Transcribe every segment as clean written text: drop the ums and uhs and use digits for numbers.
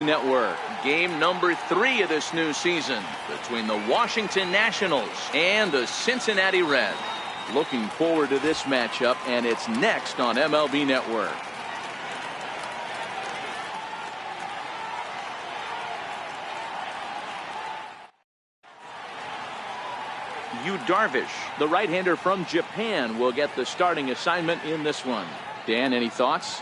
Network. Game number 3 of this new season between the Washington Nationals and the Cincinnati Reds. Looking forward to this matchup, and it's next on MLB Network. Yu Darvish, the right-hander from Japan, will get the starting assignment in this one. Dan, any thoughts?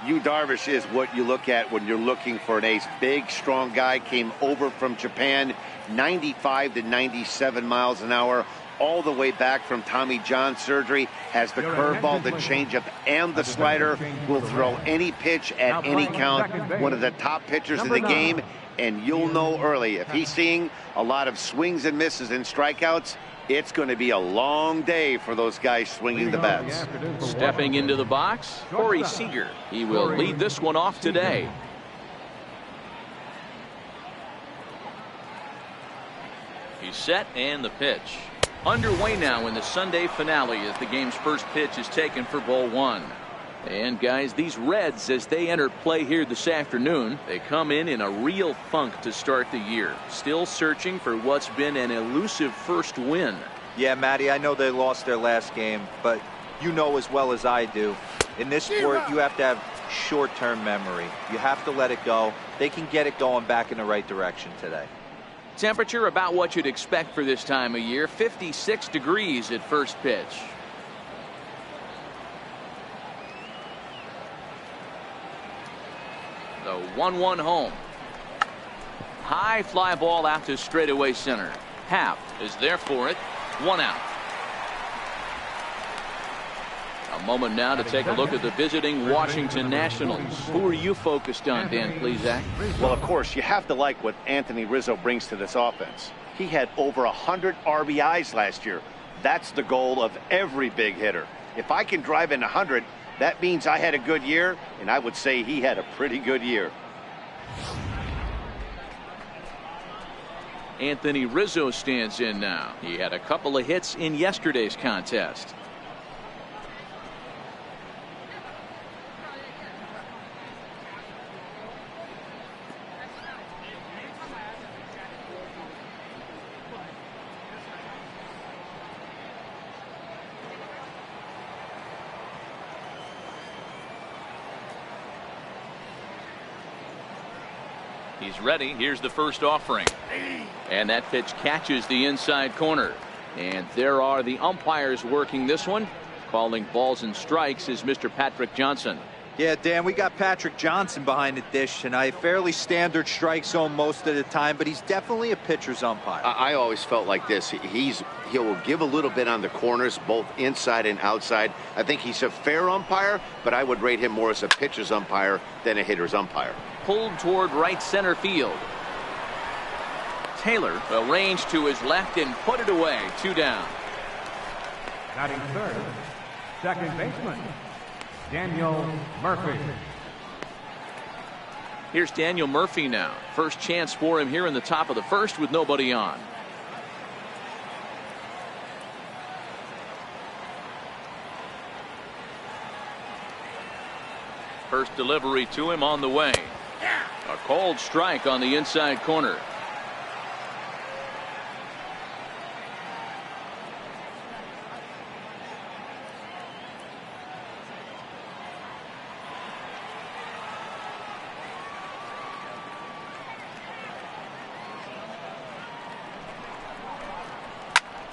Yu Darvish is what you look at when you're looking for an ace. Big, strong guy, came over from Japan, 95 to 97 miles an hour, all the way back from Tommy John surgery, has the curveball, the changeup, and the slider, will throw any pitch at any count. One of the top pitchers in the game, and you'll know early. If he's seeing a lot of swings and misses and strikeouts, it's going to be a long day for those guys swinging the bats. Stepping into the box, Corey Seager. He will lead this one off today. He's set, and the pitch. Underway now in the Sunday finale as the game's first pitch is taken for ball 1. And guys, these Reds, as they enter play here this afternoon, they come in a real funk to start the year. Still searching for what's been an elusive first win. Yeah, Matty, I know they lost their last game, but you know as well as I do, in this sport you have to have short-term memory. You have to let it go. They can get it going back in the right direction today. Temperature about what you'd expect for this time of year, 56 degrees at first pitch. The 1-1 home. High fly ball out to straightaway center. Happ is there for it. 1 out. A moment now to take a look at the visiting Washington Nationals. Who are you focused on, Dan Plesac? Well, of course, you have to like what Anthony Rizzo brings to this offense. He had over 100 RBIs last year. That's the goal of every big hitter. If I can drive in 100, that means I had a good year, and I would say he had a pretty good year. Anthony Rizzo stands in now. He had a couple of hits in yesterday's contest. He's ready. Here's the first offering. And that pitch catches the inside corner. And there are the umpires working this one. Calling balls and strikes is Mr. Patrick Johnson. Yeah, Dan, we got Patrick Johnson behind the dish, and a fairly standard strike zone most of the time, but he's definitely a pitcher's umpire. I always felt like this. He'll give a little bit on the corners, both inside and outside. I think he's a fair umpire, but I would rate him more as a pitcher's umpire than a hitter's umpire. Pulled toward right center field. Taylor arranged to his left and put it away. 2 down. Batting third, second baseman, Daniel Murphy. Here's Daniel Murphy now. First chance for him here in the top of the first with nobody on. First delivery to him on the way. A cold strike on the inside corner.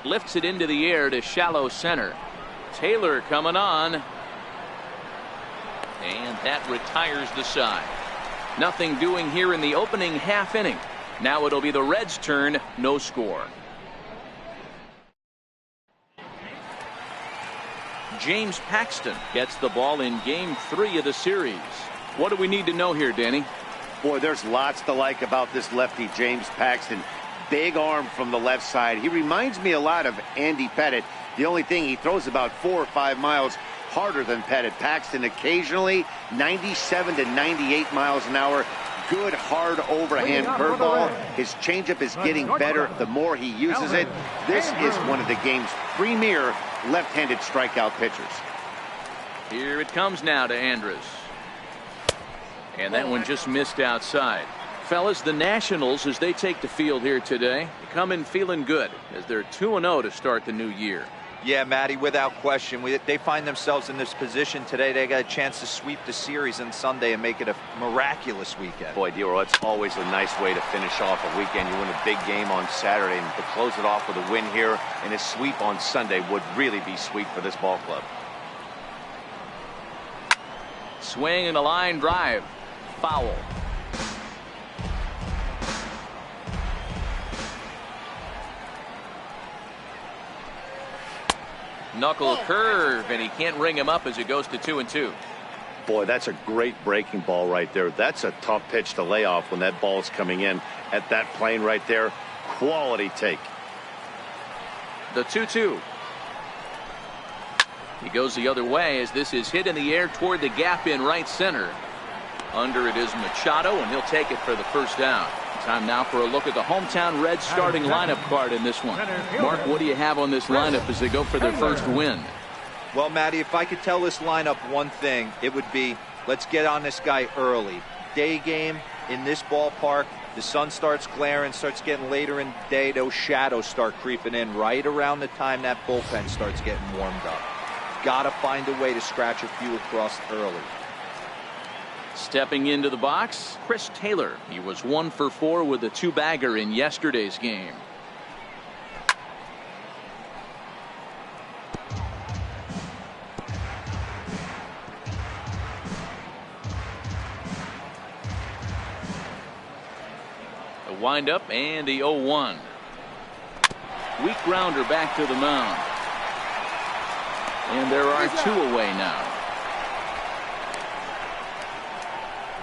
Lifts it into the air to shallow center. Taylor coming on. And that retires the side. Nothing doing here in the opening half inning. Now it'll be the Reds' turn. No score. James Paxton gets the ball in game 3 of the series. What do we need to know here, Danny? Boy, there's lots to like about this lefty, James Paxton. Big arm from the left side. He reminds me a lot of Andy Pettitte. The only thing, he throws about 4 or 5 miles harder than Pettitte. Paxton occasionally 97 to 98 miles an hour. Good hard overhand curveball. His changeup is getting better the more he uses it. This is one of the game's premier left-handed strikeout pitchers. Here it comes now to Andrus. And that one just missed outside. fellas, the Nationals, as they take the field here today, come in feeling good as they're 2-0 to start the new year. Yeah, Matty, without question. They find themselves in this position today. They got a chance to sweep the series on Sunday and make it a miraculous weekend. Boy, Dero, it's always a nice way to finish off a weekend. You win a big game on Saturday, and to close it off with a win here and a sweep on Sunday would really be sweet for this ball club. Swing and a line drive. Foul. Knuckle curve, and he can't ring him up as it goes to 2-2. Boy, that's a great breaking ball right there. That's a tough pitch to lay off when that ball is coming in at that plane right there. Quality take. The 2-2. He goes the other way as this is hit in the air toward the gap in right center. Under it is Machado, and he'll take it for the first down. Time now for a look at the hometown Reds starting lineup card in this one. Mark, what do you have on this lineup as they go for their first win? Well, Matty, if I could tell this lineup one thing, it would be let's get on this guy early. Day game in this ballpark, the sun starts glaring, starts getting later in the day, those shadows start creeping in right around the time that bullpen starts getting warmed up. Got to find a way to scratch a few across early. Stepping into the box, Chris Taylor. He was 1 for 4 with a 2-bagger in yesterday's game. A windup and the 0-1. Weak grounder back to the mound. And there are 2 away now.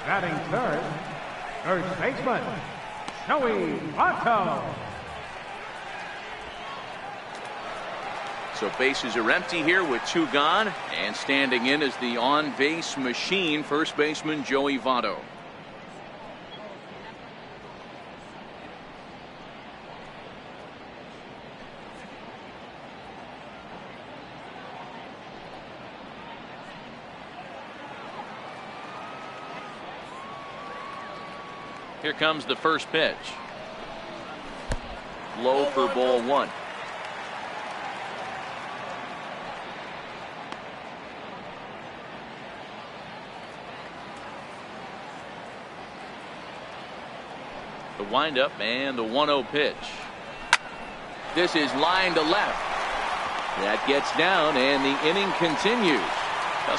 Batting third, first baseman, Joey Votto. So bases are empty here with 2 gone, and standing in is the on-base machine, first baseman Joey Votto. Here comes the first pitch. Low for ball 1. The windup and the 1-0 pitch. This is line to left. That gets down and the inning continues.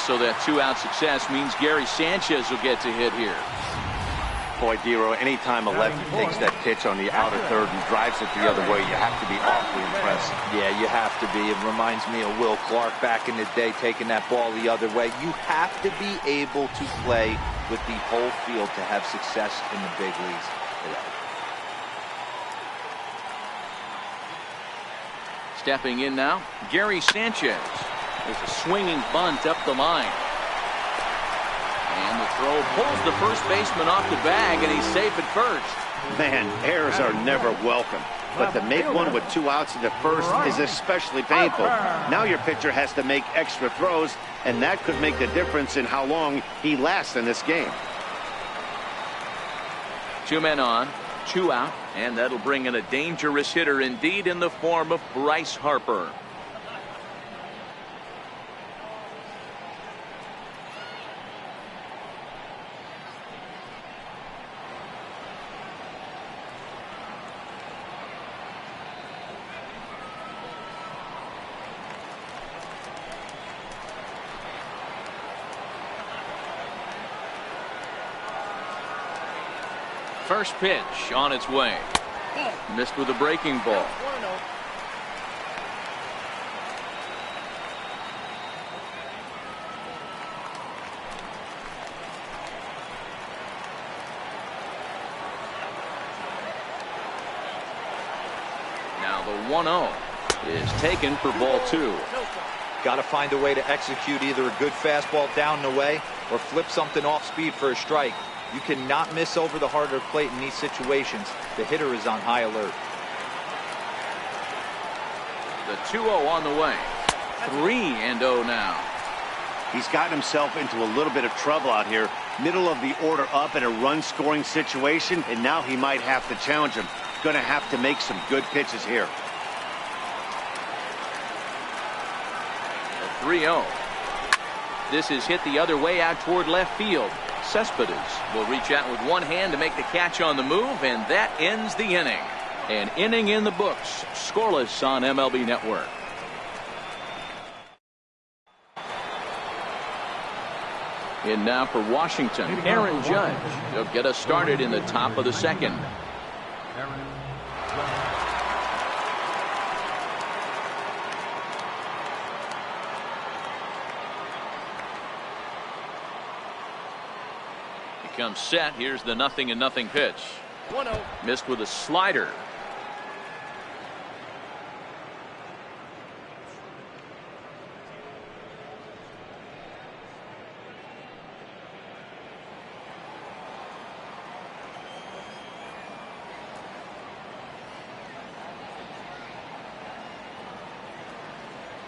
So that 2-out success means Gary Sanchez will get to hit here. Boy, Dero, anytime a lefty takes that pitch on the outer third and drives it the other way, you have to be awfully impressed. Yeah, you have to be. It reminds me of Will Clark back in the day taking that ball the other way. You have to be able to play with the whole field to have success in the big leagues. Stepping in now, Gary Sanchez. There's a swinging bunt up the line. And the throw pulls the first baseman off the bag, and he's safe at first. Man, errors are never welcome. But to make one with 2 outs into first is especially painful. Now your pitcher has to make extra throws, and that could make the difference in how long he lasts in this game. 2 men on, 2 out, and that'll bring in a dangerous hitter indeed in the form of Bryce Harper. First pitch on its way. Missed with a breaking ball. Now the 1-0 is taken for ball 2. Got to find a way to execute either a good fastball down the way or flip something off speed for a strike. You cannot miss over the harder plate in these situations. The hitter is on high alert. The 2-0 on the way. 3-0 now. He's gotten himself into a little bit of trouble out here. Middle of the order up in a run-scoring situation, and now he might have to challenge him. Going to have to make some good pitches here. 3-0. This is hit the other way out toward left field. Cespedes will reach out with one hand to make the catch on the move, and that ends the inning. An inning in the books, scoreless on MLB Network. And now for Washington, Aaron Judge. He'll get us started in the top of the second. He comes set. Here's the 0-0 pitch. 1-0. Missed with a slider.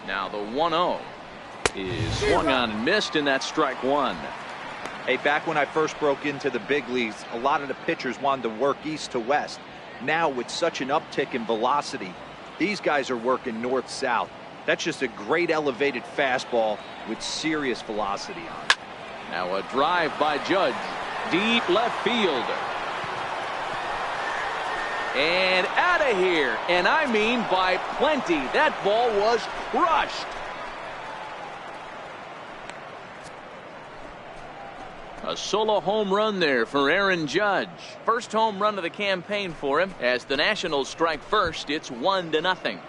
Now the 1-0 is swung on and missed, and that's strike one. Hey, back when I first broke into the big leagues, a lot of the pitchers wanted to work east to west. Now with such an uptick in velocity, these guys are working north-south. That's just a great elevated fastball with serious velocity on it. Now a drive by Judge, deep left field. And out of here, and I mean by plenty. That ball was crushed. A solo home run there for Aaron Judge. First home run of the campaign for him. As the Nationals strike first, it's 1-0.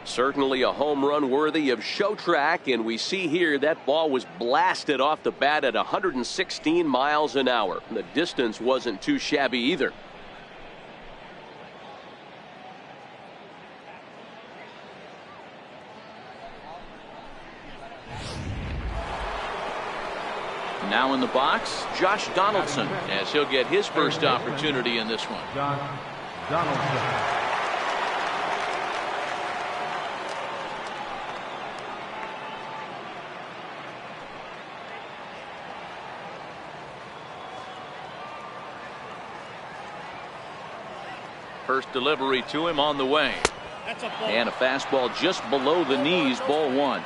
Certainly a home run worthy of show track, and we see here that ball was blasted off the bat at 116 miles an hour. The distance wasn't too shabby either. Now in the box, Josh Donaldson, as he'll get his first opportunity in this one. Donaldson. First delivery to him on the way. And a fastball just below the knees, ball one.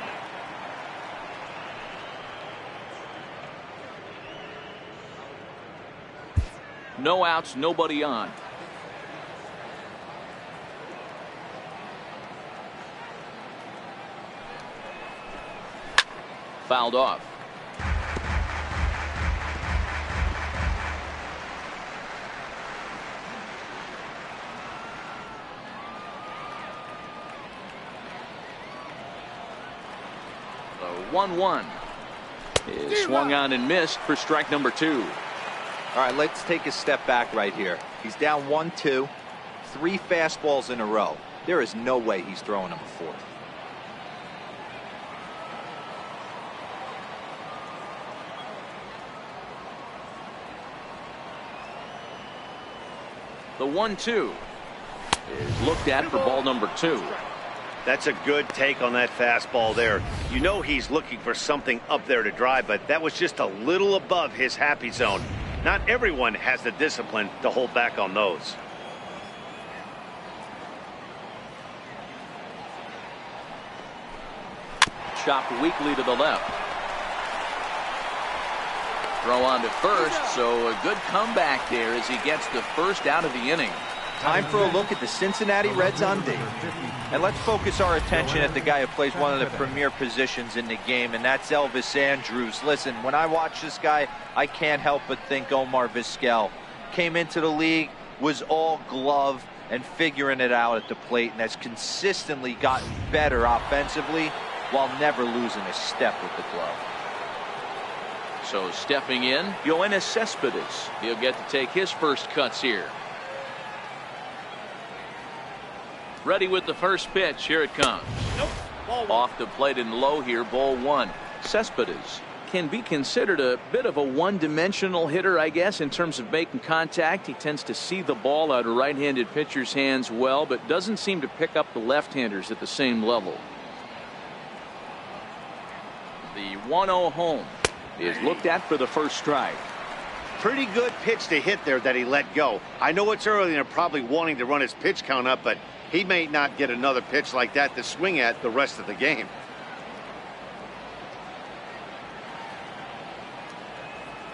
No outs, nobody on. Fouled off. The 1-1 is swung on and missed for strike number two. All right, let's take a step back right here. He's down 1-2, 3 fastballs in a row. There is no way he's throwing him a fourth. The 1-2 is looked at for ball number 2. That's a good take on that fastball there. You know he's looking for something up there to drive, but that was just a little above his happy zone. Not everyone has the discipline to hold back on those. Chopped weakly to the left. Throw on to first, so a good comeback there as he gets the first out of the inning. Time for a look at the Cincinnati Reds on D. And let's focus our attention at the guy who plays one of the premier positions in the game, and that's Elvis Andrus. Listen, when I watch this guy, I can't help but think Omar Vizquel. Came into the league, was all glove and figuring it out at the plate, and has consistently gotten better offensively while never losing a step with the glove. So stepping in, Yoenis Cespedes. He'll get to take his first cuts here. Ready with the first pitch. Here it comes. Off the plate and low here, ball one. Cespedes can be considered a bit of a one-dimensional hitter, I guess, in terms of making contact. He tends to see the ball out of right-handed pitchers' hands well, but doesn't seem to pick up the left-handers at the same level. 1-0 home is looked at for the first strike. Pretty good pitch to hit there that he let go. I know it's early and they're probably wanting to run his pitch count up, but he may not get another pitch like that to swing at the rest of the game.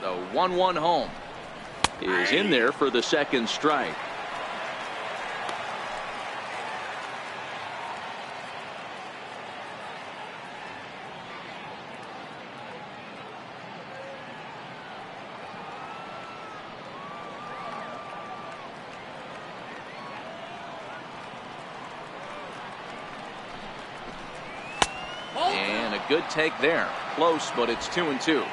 The 1-1 home is in there for the second strike. And a good take there. Close, but it's 2-2.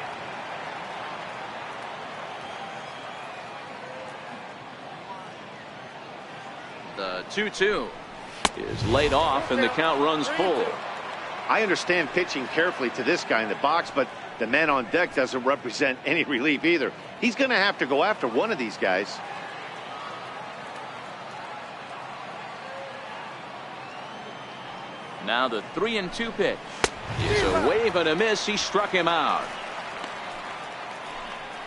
The 2-2 is laid off and the count runs full. I understand pitching carefully to this guy in the box, but the man on deck doesn't represent any relief either. He's going to have to go after one of these guys. Now the 3-2 pitch is a wave and a miss. He struck him out.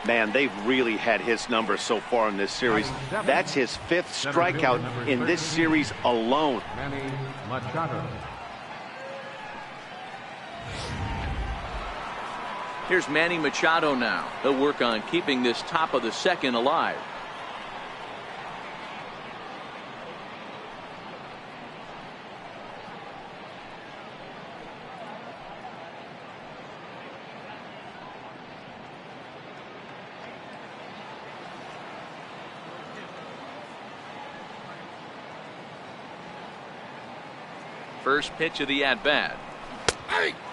Man, they've really had his number so far in this series. That's his 5th strikeout in this series alone. Manny Machado. Here's Manny Machado now. He'll work on keeping this top of the second alive. First pitch of the at-bat.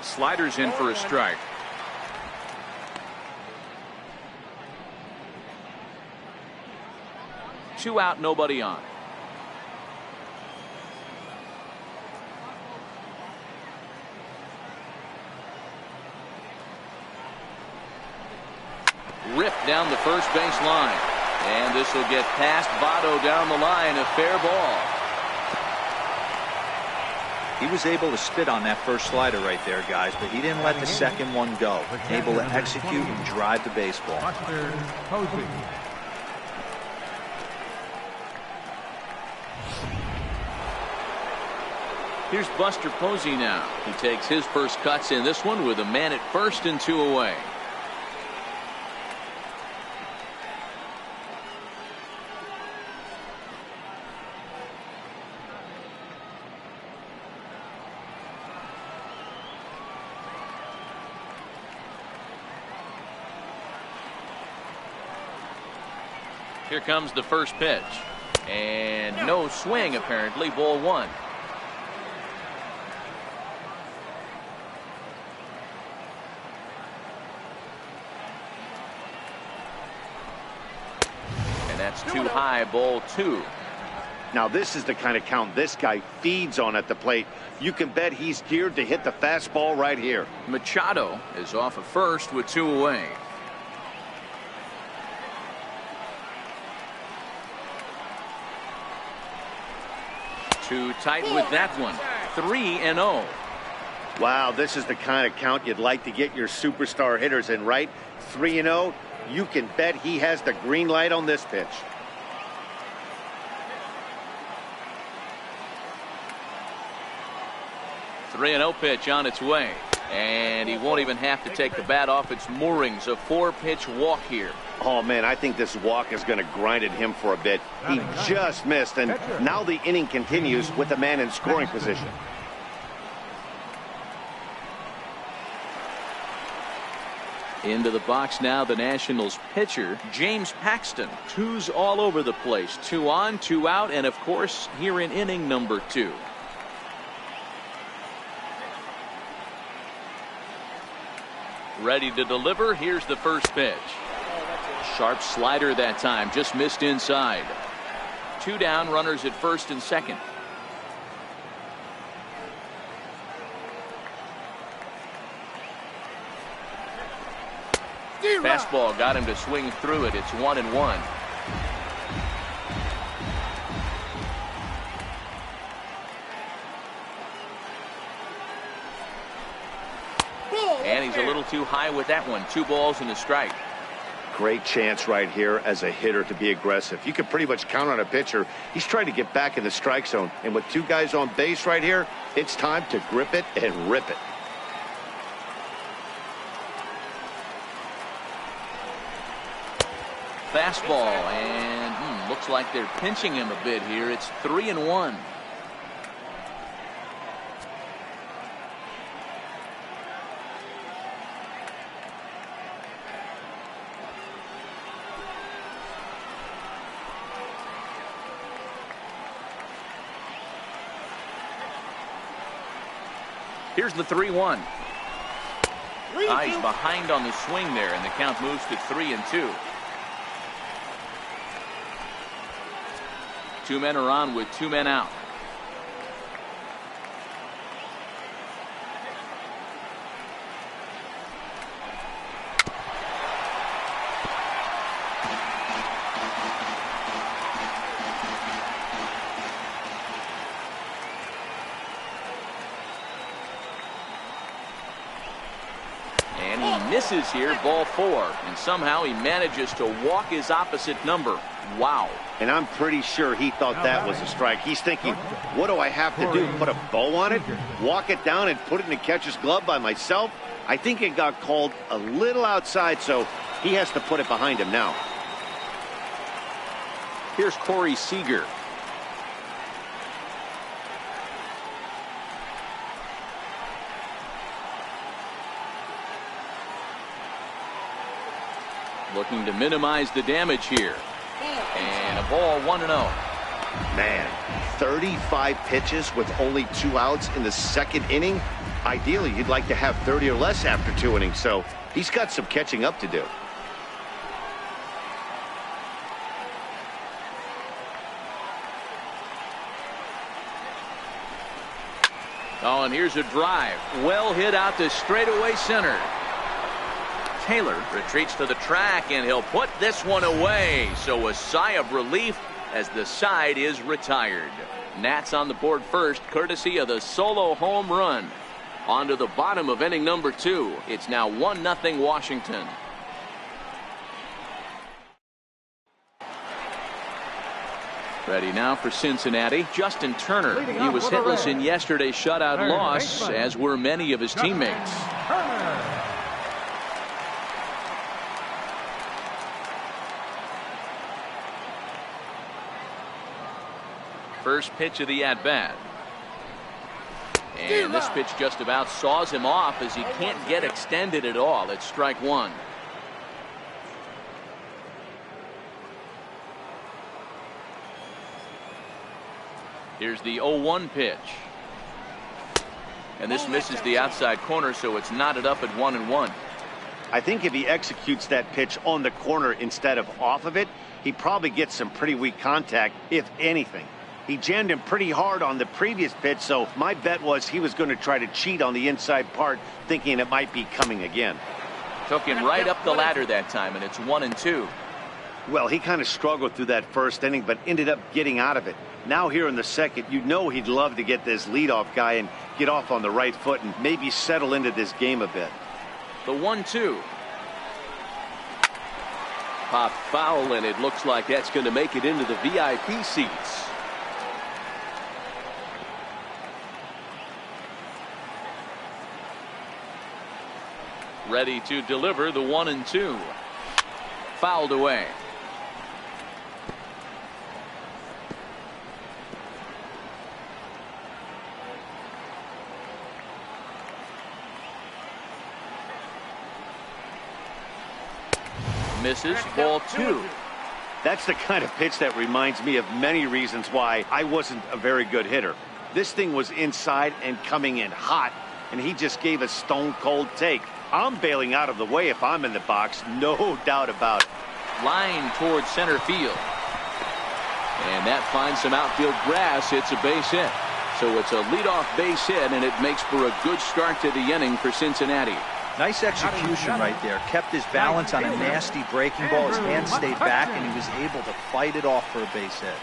Sliders in for a strike. Two out, nobody on. Ripped down the first base line. And this will get past Votto down the line. A fair ball. He was able to spit on that first slider right there, guys, but he didn't let the second one go. Able to execute and drive the baseball. Corky. Here's Buster Posey now. He takes his first cuts in this one with a man at first and 2 away. Here comes the first pitch. And no swing, apparently. Ball 1. And that's too high. Ball 2. Now this is the kind of count this guy feeds on at the plate. You can bet he's geared to hit the fastball right here. Machado is off of first with 2 away. Too tight with that one. 3-0. Wow, this is the kind of count you'd like to get your superstar hitters in, right? 3-0. You can bet he has the green light on this pitch. Three 3-0 pitch on its way. And he won't even have to take the bat off its moorings. A 4-pitch walk here. Oh, man, I think this walk is going to grind at him for a bit. He just missed, and now the inning continues with the man in scoring position. Into the box now, the Nationals pitcher, James Paxton. 2's all over the place. 2 on, 2 out, and of course, here in inning number 2. Ready to deliver. Here's the first pitch. Sharp slider that time, just missed inside. 2 down, runners at first and second. Fastball got him to swing through it. It's 1-1. And he's a little too high with that one. 2 balls and a strike. Great chance right here as a hitter to be aggressive. You can pretty much count on a pitcher. He's trying to get back in the strike zone. And with 2 guys on base right here, it's time to grip it and rip it. Fastball, and looks like they're pinching him a bit here. It's 3-1. Here's the 3-1. Eyes behind on the swing there, and the count moves to 3-2. 2 men are on with 2 men out. And he misses here, ball 4. And somehow he manages to walk his opposite number. Wow. And I'm pretty sure he thought that was a strike. He's thinking, what do I have to do? Put a bow on it? Walk it down and put it in the catcher's glove by myself? I think it got called a little outside, so he has to put it behind him now. Here's Corey Seager. Looking to minimize the damage here. And a ball, 1-0. Man, 35 pitches with only 2 outs in the 2nd inning. Ideally, you'd like to have 30 or less after 2 innings, so he's got some catching up to do. Oh, and here's a drive. Well hit out to straightaway center. Taylor retreats to the track, and he'll put this one away. So a sigh of relief as the side is retired. Nats on the board first, courtesy of the solo home run. On to the bottom of inning number 2. It's now 1-0 Washington. Ready now for Cincinnati. Justin Turner. He was hitless in yesterday's shutout loss, as were many of his teammates. First pitch of the at-bat. And this pitch just about saws him off as he can't get extended at all. It's strike 1. Here's the 0-1 pitch. And this misses the outside corner, so it's knotted up at 1-1. I think if he executes that pitch on the corner instead of off of it, he probably gets some pretty weak contact, if anything. He jammed him pretty hard on the previous pitch, so my bet was he was going to try to cheat on the inside part, thinking it might be coming again. Took him right up the ladder that time, and it's 1-2. Well, he kind of struggled through that first inning, but ended up getting out of it. Now here in the second, you know he'd love to get this leadoff guy and get off on the right foot and maybe settle into this game a bit. The 1-2. Pop foul, and it looks like that's going to make it into the VIP seats. Ready to deliver the 1-2. Fouled away. Misses, ball 2. That's the kind of pitch that reminds me of many reasons why I wasn't a very good hitter. This thing was inside and coming in hot, and he just gave a stone-cold take. I'm bailing out of the way if I'm in the box, no doubt about it. Line towards center field. And that finds some outfield grass. It's a base hit. So it's a leadoff base hit, and it makes for a good start to the inning for Cincinnati. Nice execution right there. Kept his balance on a nasty breaking ball. His hand stayed back, and he was able to fight it off for a base hit.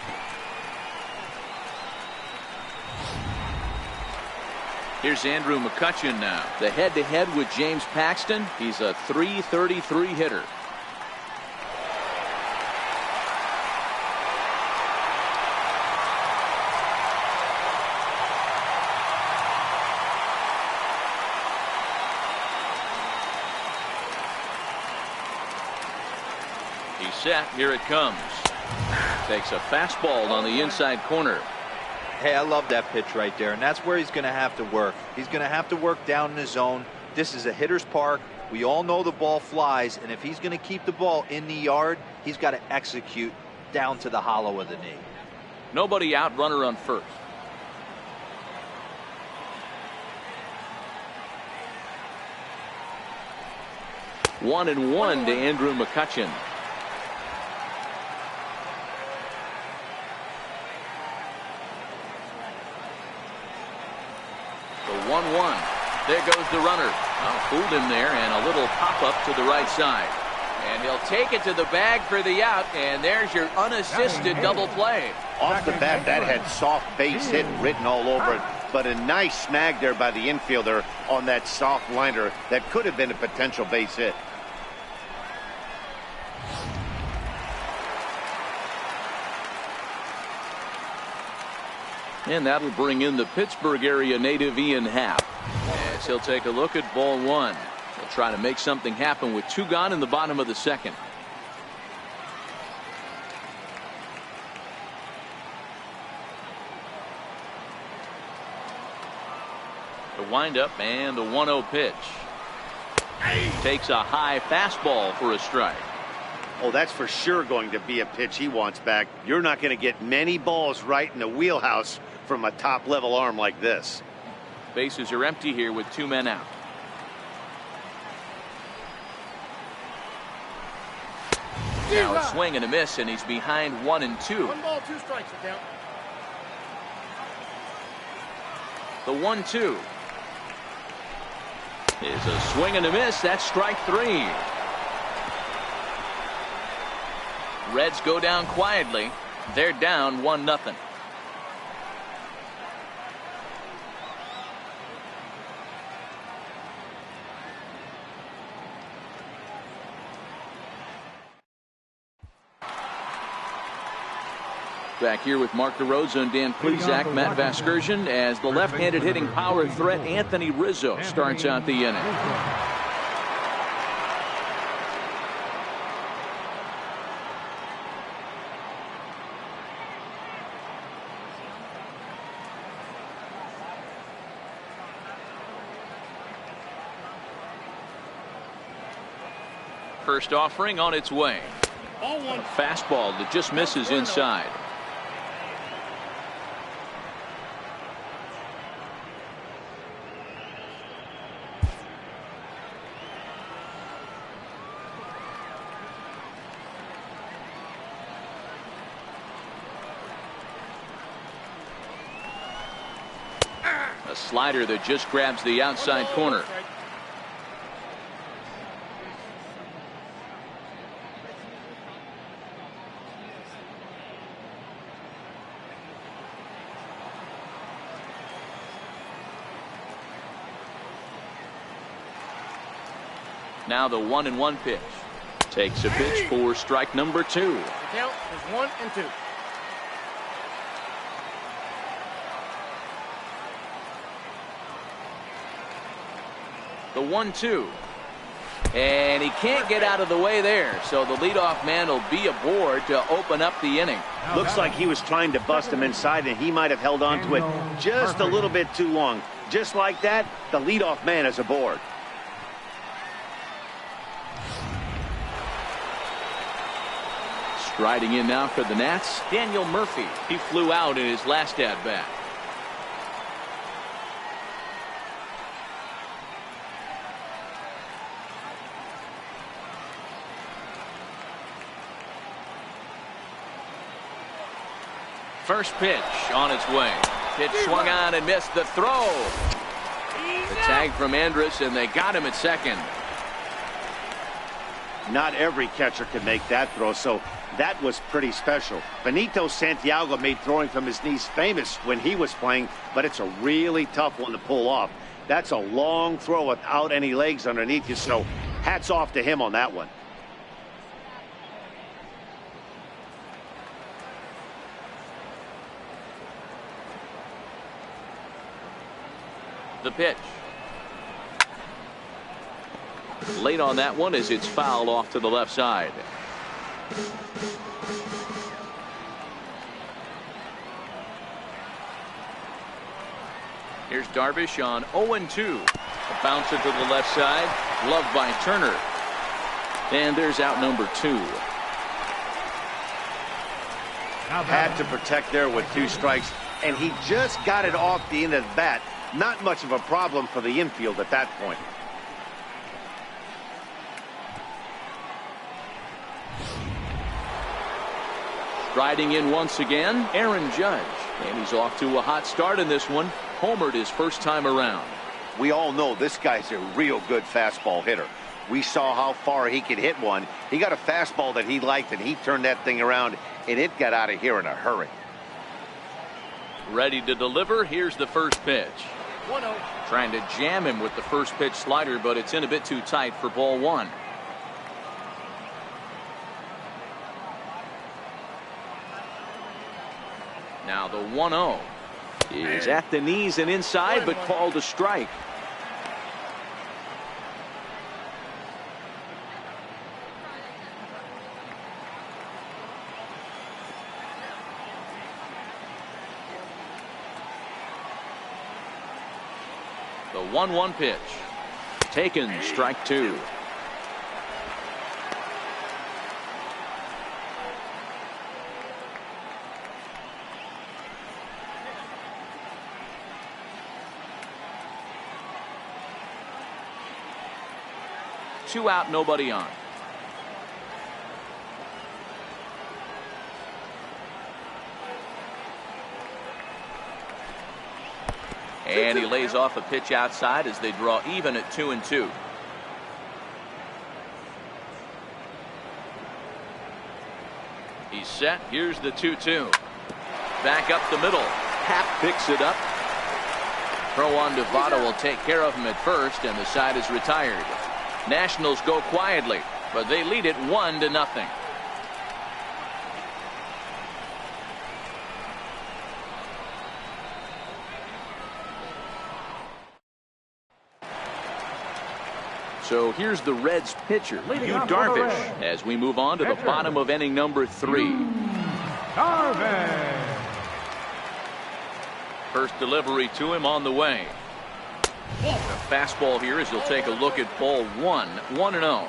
Here's Andrew McCutchen now. The head-to-head with James Paxton. He's a .333 hitter. He's set. Here it comes. Takes a fastball on the inside corner. Hey, I love that pitch right there, and that's where he's going to have to work. He's going to have to work down in the zone. This is a hitter's park. We all know the ball flies, and if he's going to keep the ball in the yard, he's got to execute down to the hollow of the knee. Nobody out, runner on first. One and one to Andrew McCutchen. The 1-1. There goes the runner. Fooled him there, and a little pop-up to the right side. And he'll take it to the bag for the out, and there's your unassisted double play. Off the bat, that had soft base hit written all over it, but a nice snag there by the infielder on that soft liner that could have been a potential base hit. And that'll bring in the Pittsburgh area native Ian Happ. As he'll take a look at ball one. He'll try to make something happen with two gone in the bottom of the second. The windup and the 1-0 pitch. Takes a high fastball for a strike. Oh, that's for sure going to be a pitch he wants back. You're not going to get many balls right in the wheelhouse from a top-level arm like this. Bases are empty here with two men out. Now a swing and a miss, and he's behind 1-2. 1 ball, 2 strikes, count. The 1-2 is a swing and a miss. That's strike 3. Reds go down quietly. They're down 1-0. Back here with Mark DeRosa and Dan Plesac, Matt Vasgersian, as the left-handed hitting power threat Anthony Rizzo starts out the inning. First offering on its way. A fastball that just misses inside. A slider that just grabs the outside corner. Now the 1-1 pitch. Takes a pitch for strike number 2. The count is 1-2. The 1-2. And he can't get out of the way there, so the leadoff man will be aboard to open up the inning. Looks like he was trying to bust him inside, and he might have held on to it just a little bit too long. Just like that, the leadoff man is aboard. Striding in now for the Nats, Daniel Murphy. He flew out in his last at-bat. First pitch on its way. Pitch swung on and missed. The throw. The tag from Andrus, and they got him at second. Not every catcher can make that throw, so That was pretty special. Benito Santiago made throwing from his knees famous when he was playing, but it's a really tough one to pull off. That's a long throw without any legs underneath you, so hats off to him on that one. The pitch. Late on that one as it's fouled off to the left side. Here's Darvish on 0-2. A bouncer to the left side. Gloved by Turner. And there's out number 2. Had to protect there with 2 strikes, and he just got it off the end of the bat. Not much of a problem for the infield at that point. Riding in once again, Aaron Judge. And he's off to a hot start in this one. Homered his first time around. We all know this guy's a real good fastball hitter. We saw how far he could hit one. He got a fastball that he liked, and he turned that thing around, and it got out of here in a hurry. Ready to deliver. Here's the first pitch. 1-0. Trying to jam him with the first pitch slider, but it's in a bit too tight for ball 1. Now the 1-0 is at the knees and inside, but called a strike. The 1-1 pitch. Taken, strike 2. Two out, nobody on. And he lays off a pitch outside as they draw even at 2-2. He's set. Here's the 2-2. Back up the middle. Happ picks it up. Throw on to Votto will take care of him at first, and the side is retired. Nationals go quietly, but they lead it 1-0. So here's the Reds pitcher, Yu Darvish, as we move on to the bottom of inning number 3. Darvish. First delivery to him on the way. The fastball here as he'll take a look at ball 1, 1-0.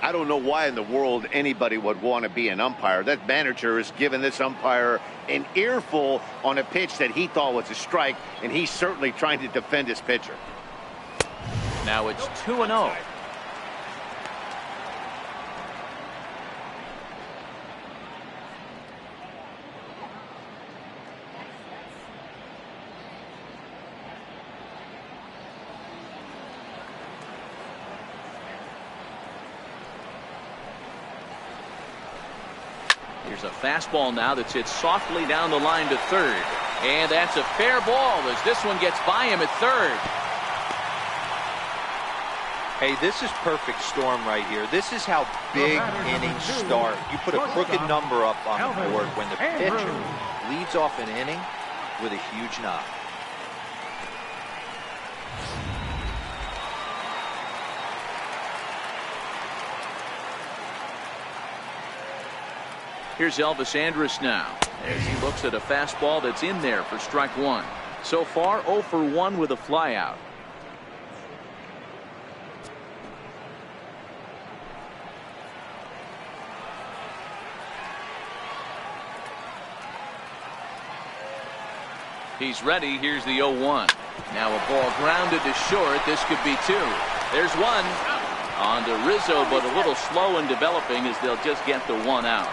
I don't know why in the world anybody would want to be an umpire. That manager has given this umpire an earful on a pitch that he thought was a strike, and he's certainly trying to defend his pitcher. Now it's 2-0. Here's a fastball now that's hit softly down the line to third. And that's a fair ball as this one gets by him at third. Hey, this is perfect storm right here. This is how big innings start. You put a crooked number up on the board when the pitcher leads off an inning with a huge knock. Here's Elvis Andrus now as he looks at a fastball that's in there for strike 1. So far 0 for 1 with a flyout. He's ready. Here's the 0-1. Now a ball grounded to short. This could be 2. There's 1 on to Rizzo, but a little slow in developing as they'll just get the 1 out.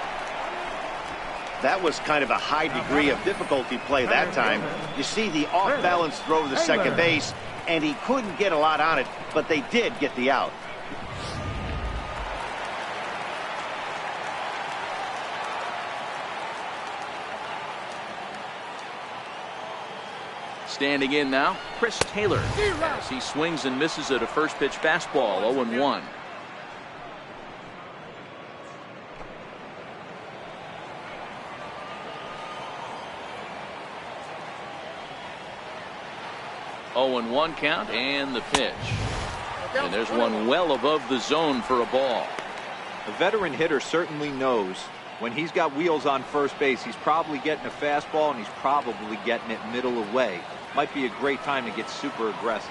That was kind of a high degree of difficulty play that time. You see the off-balance throw to the second base, and he couldn't get a lot on it, but they did get the out. Standing in now, Chris Taylor, as he swings and misses at a first pitch fastball. 0-1. Oh, and 1 count, and the pitch. And there's one well above the zone for a ball. A veteran hitter certainly knows when he's got wheels on first base, he's probably getting a fastball and he's probably getting it middle away. Might be a great time to get super aggressive.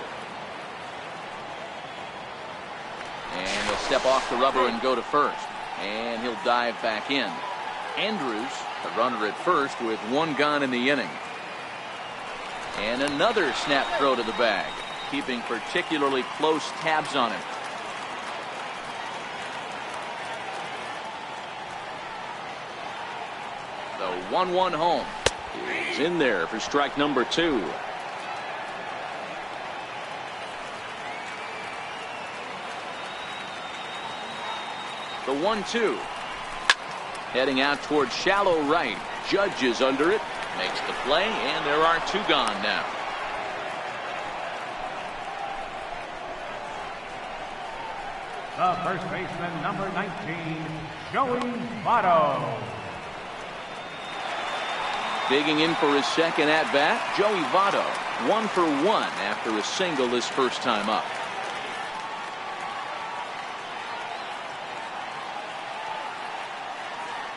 And he'll step off the rubber and go to first. And he'll dive back in. Andrews, the runner at first, with 1 gone in the inning. And another snap throw to the bag, keeping particularly close tabs on him. The 1-1 home is in there for strike number 2. The 1-2. Heading out towards shallow right. Judge is under it. Makes the play, and there are 2 gone now. The first baseman, number 19, Joey Votto. Digging in for his second at-bat, Joey Votto. 1 for 1 after a single his first time up.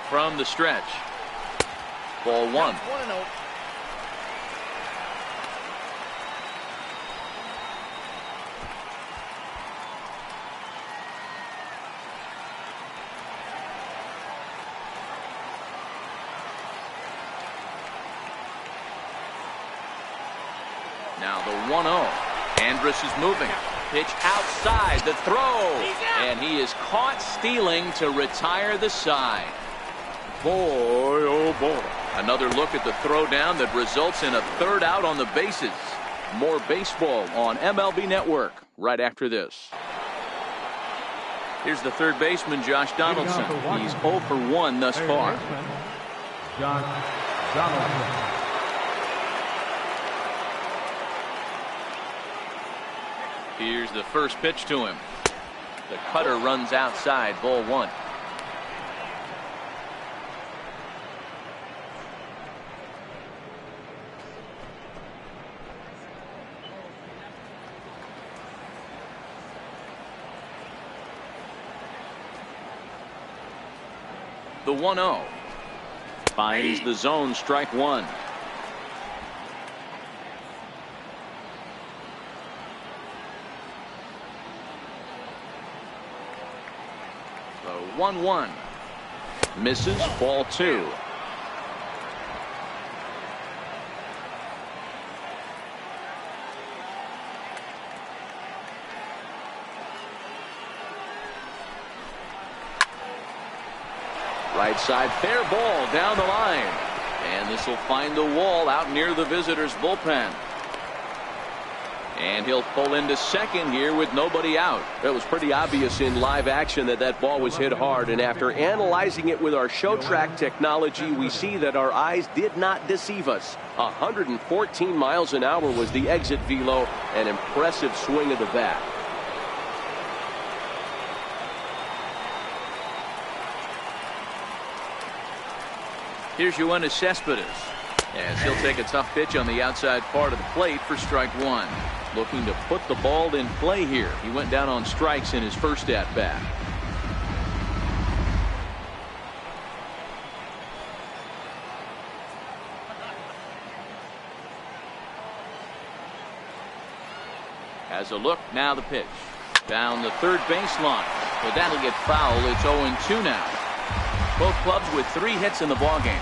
From the stretch. Ball 1. 1-0. Now the 1-0. Andrus is moving. Pitch outside the throw. And he is caught stealing to retire the side. Boy, oh boy. Another look at the throwdown that results in a 3rd out on the bases. More baseball on MLB Network right after this. Here's the third baseman, Josh Donaldson. He's 0 for 1 thus far. Josh Donaldson. Here's the first pitch to him. The cutter runs outside, ball 1. The 1-0 finds the zone, strike 1. The 1-1 misses, ball 2. Right side, fair ball down the line. And this will find the wall out near the visitors' bullpen. And he'll pull into second here with nobody out. It was pretty obvious in live action that that ball was hit hard. And after analyzing it with our show track technology, we see that our eyes did not deceive us. 114 miles an hour was the exit velo. An impressive swing of the bat. Here's Yoenis Cespedes, as he'll take a tough pitch on the outside part of the plate for strike 1. Looking to put the ball in play here. He went down on strikes in his first at bat. Has a look, now the pitch. Down the third baseline, but that'll get foul. It's 0-2 now. Both clubs with 3 hits in the ballgame.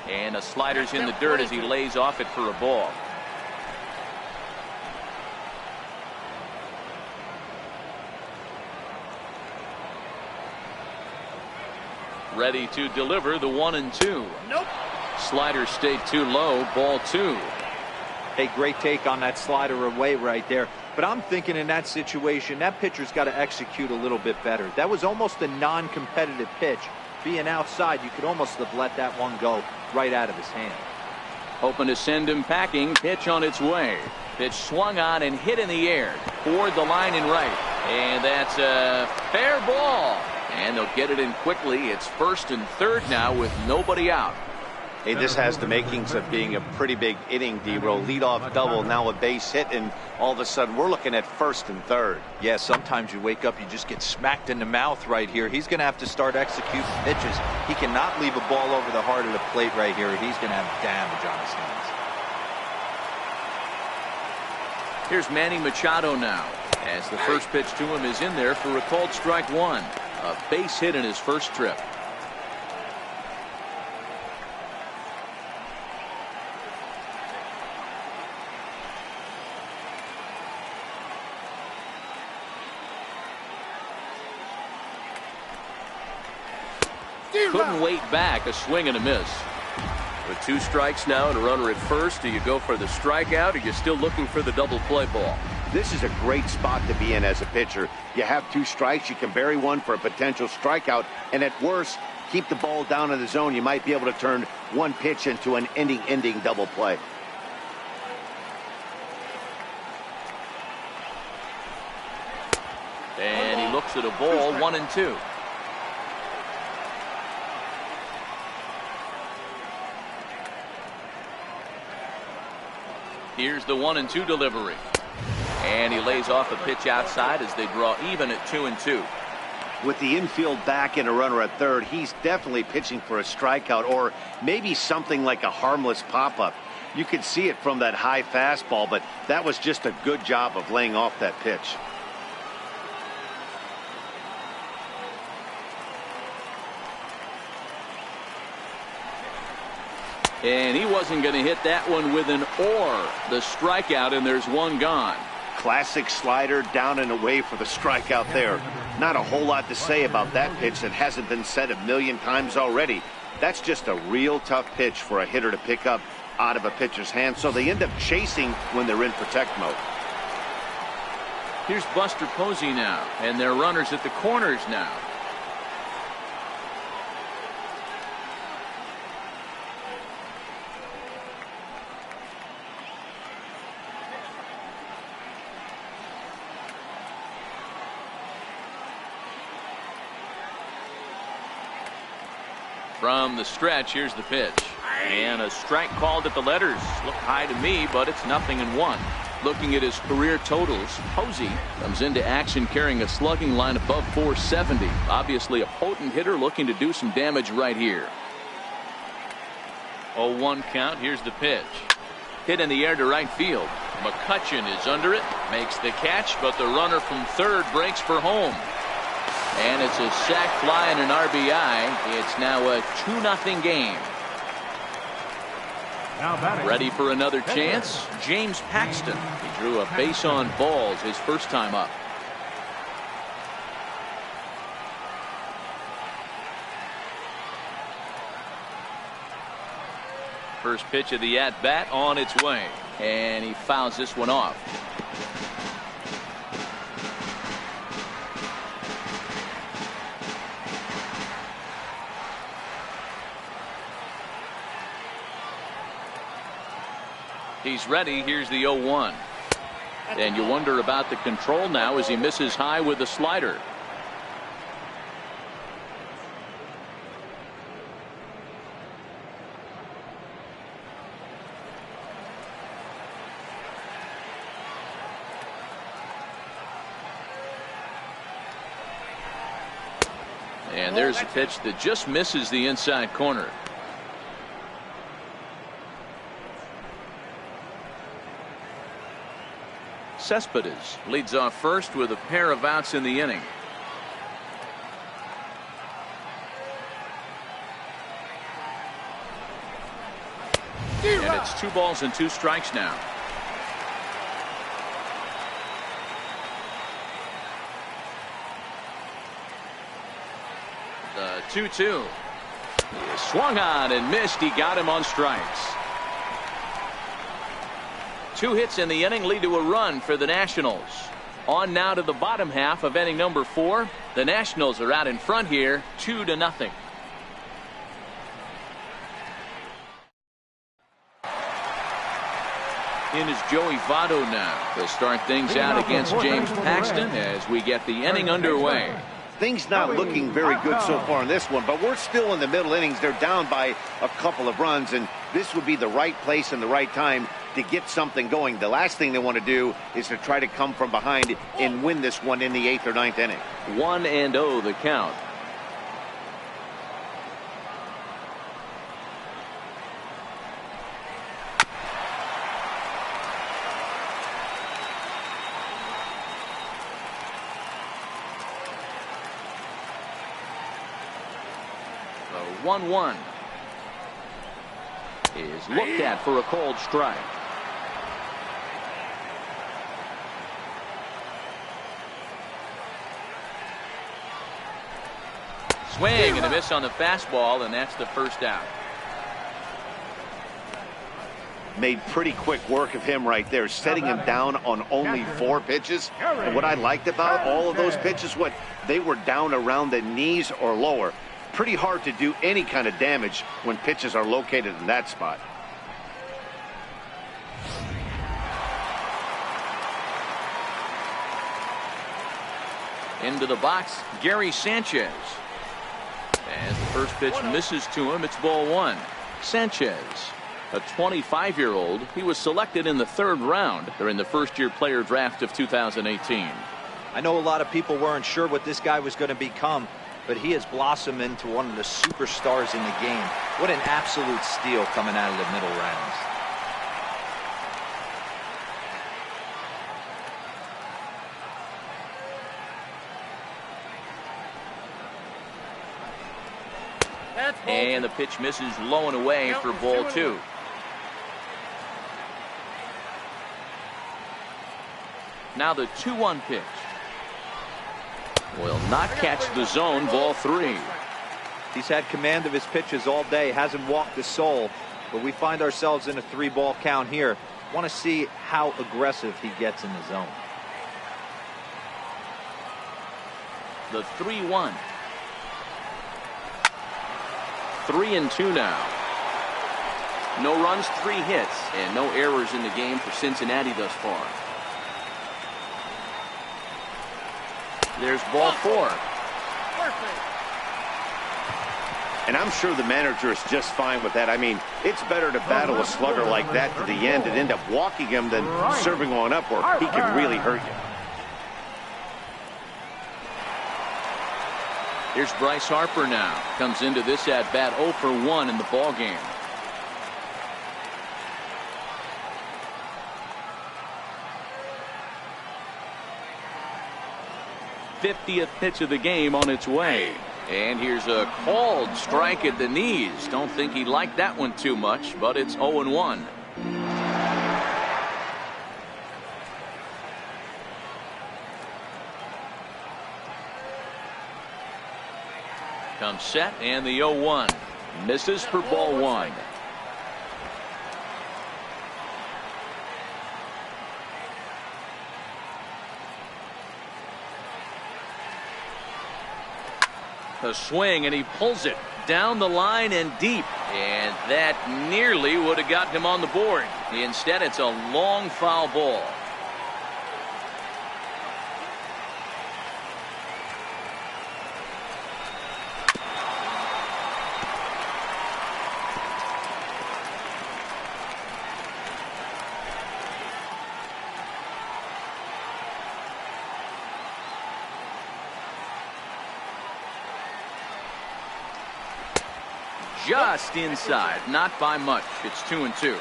And a slider's in the dirt as he lays off it for a ball. Ready to deliver the 1-2. Nope. Slider stayed too low, ball 2. Hey, great take on that slider away right there. But I'm thinking in that situation, that pitcher's got to execute a little bit better. That was almost a non-competitive pitch. Being outside, you could almost have let that one go right out of his hand. Hoping to send him packing. Pitch on its way. Pitch swung on and hit in the air toward the line and right. And that's a fair ball. And they'll get it in quickly. It's first and third now with nobody out. Hey, this has the makings of being a pretty big inning, D-Row. Leadoff double, now a base hit, and all of a sudden we're looking at first and third. Yeah, sometimes you wake up, you just get smacked in the mouth right here. He's going to have to start executing pitches. He cannot leave a ball over the heart of the plate right here. He's going to have damage on his hands. Here's Manny Machado now, as the first pitch to him is in there for a called strike one. A base hit in his first trip. Couldn't wait back. A swing and a miss. With 2 strikes now and a runner at first, do you go for the strikeout, or are you still looking for the double play ball? This is a great spot to be in as a pitcher. You have 2 strikes. You can bury one for a potential strikeout, and at worst, keep the ball down in the zone. You might be able to turn one pitch into an ending double play. And he looks at a ball, 1-2. Here's the 1-2 delivery. And he lays off a pitch outside as they draw even at 2-2. With the infield back and a runner at third, he's definitely pitching for a strikeout or maybe something like a harmless pop-up. You could see it from that high fastball, but that was just a good job of laying off that pitch. And he wasn't going to hit that one with an or. The strikeout, and there's one gone. Classic slider down and away for the strikeout there. Not a whole lot to say about that pitch that hasn't been said a million times already. That's just a real tough pitch for a hitter to pick up out of a pitcher's hand, so they end up chasing when they're in protect mode. Here's Buster Posey now, and their runners at the corners now. From the stretch, here's the pitch. And a strike called at the letters. Look high to me, but it's 0-1. Looking at his career totals, Posey comes into action carrying a slugging line above 470. Obviously a potent hitter looking to do some damage right here. 0-1 count. Here's the pitch. Hit in the air to right field. McCutchen is under it, makes the catch, but the runner from third breaks for home. And it's a sac fly and an RBI. It's now a 2-0 game. Ready for another chance? James Paxton. He drew a base on balls his first time up. First pitch of the at-bat on its way. And he fouls this one off. He's ready. Here's the 0-1. And you wonder about the control now as he misses high with the slider. And there's a pitch that just misses the inside corner. Cespedes leads off first with a pair of outs in the inning. And it's 2 balls and 2 strikes now. The 2-2. He swung on and missed. He got him on strikes. 2 hits in the inning lead to a run for the Nationals. On now to the bottom half of inning number 4. The Nationals are out in front here, 2-0. In is Joey Votto now. He'll start things out against James Paxton as we get the inning underway. Things not looking very good so far in this one, but we're still in the middle innings. They're down by a couple of runs, and this would be the right place and the right time to get something going. The last thing they want to do is to try to come from behind and win this one in the 8th or 9th inning. 1-0 the count. The 1-1 is looked at for a called strike. Swing and a miss on the fastball, and that's the first out. Made pretty quick work of him right there, setting him down on only 4 pitches. And what I liked about all of those pitches, what they were down around the knees or lower. Pretty hard to do any kind of damage when pitches are located in that spot. Into the box, Gary Sanchez. As the first pitch misses to him, it's ball 1. Sanchez, a 25-year-old. He was selected in the 3rd round during the first-year player draft of 2018. I know a lot of people weren't sure what this guy was going to become, but he has blossomed into one of the superstars in the game. What an absolute steal coming out of the middle rounds. And the pitch misses low and away for ball 2. Now the 2-1 pitch. Will not catch the zone, ball 3. He's had command of his pitches all day, hasn't walked a soul, but we find ourselves in a 3-ball count here. Want to see how aggressive he gets in the zone. The 3-1. 3-2 now. No runs, 3 hits, and no errors in the game for Cincinnati thus far. There's ball 4. And I'm sure the manager is just fine with that. I mean, it's better to battle a slugger like that to the end and end up walking him than serving one up where he can really hurt you. Here's Bryce Harper now. Comes into this at-bat 0 for 1 in the ballgame. '50th pitch of the game on its way. And here's a called strike at the knees. Don't think he liked that one too much, but it's 0-1. Comes set, and the 0-1 misses for ball 1. A swing, and he pulls it down the line and deep, and that nearly would have gotten him on the board. Instead, it's a long foul ball. Just inside, not by much. It's 2-2.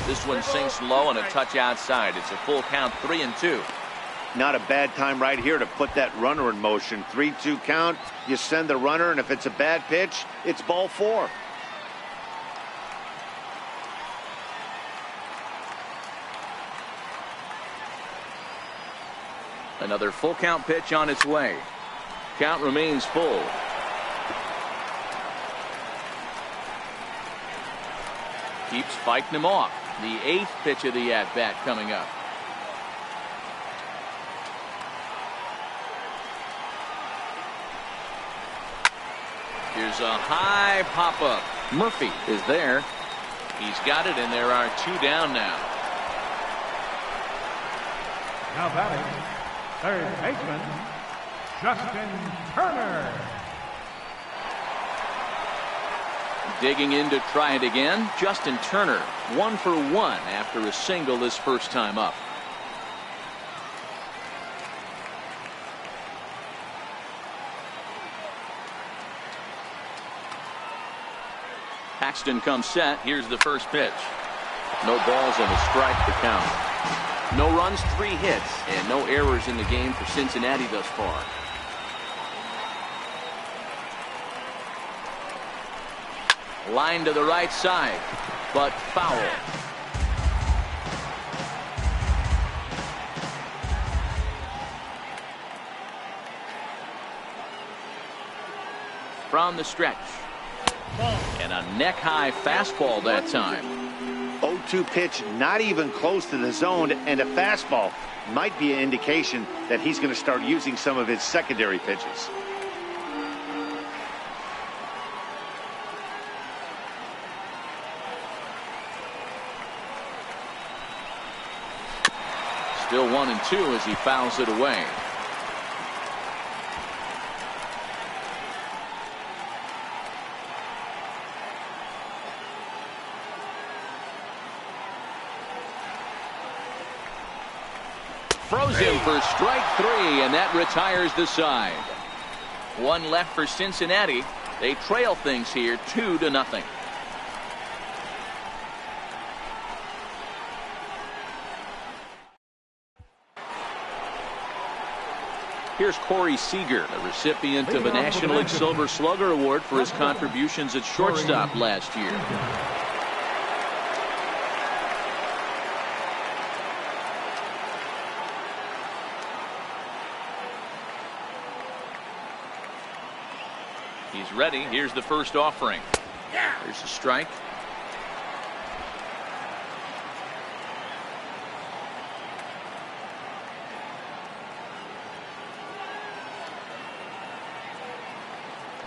This one sinks low and a touch outside. It's a full count, 3-2. Not a bad time right here to put that runner in motion. 3-2 count. You send the runner, and if it's a bad pitch, it's ball 4. Another full count pitch on its way. Count remains full. Keeps fighting him off. The 8th pitch of the at-bat coming up. Here's a high pop-up. Murphy is there. He's got it, and there are 2 down now. Now batting, third baseman, Justin Turner. Digging in to try it again. Justin Turner, 1 for 1 after a single his first time up. Paxton comes set. Here's the first pitch. No balls and a strike to count. No runs, 3 hits, and no errors in the game for Cincinnati thus far. Line to the right side, but foul. From the stretch. And a neck-high fastball that time. 0-2 pitch, not even close to the zone, and a fastball might be an indication that he's going to start using some of his secondary pitches. Still 1-2 as he fouls it away. Throws him for strike 3, and that retires the side. 1 left for Cincinnati. They trail things here 2-0. Here's Corey Seager, the recipient of a National League Silver Slugger Award for his contributions at shortstop last year. He's ready. Here's the first offering. There's a strike.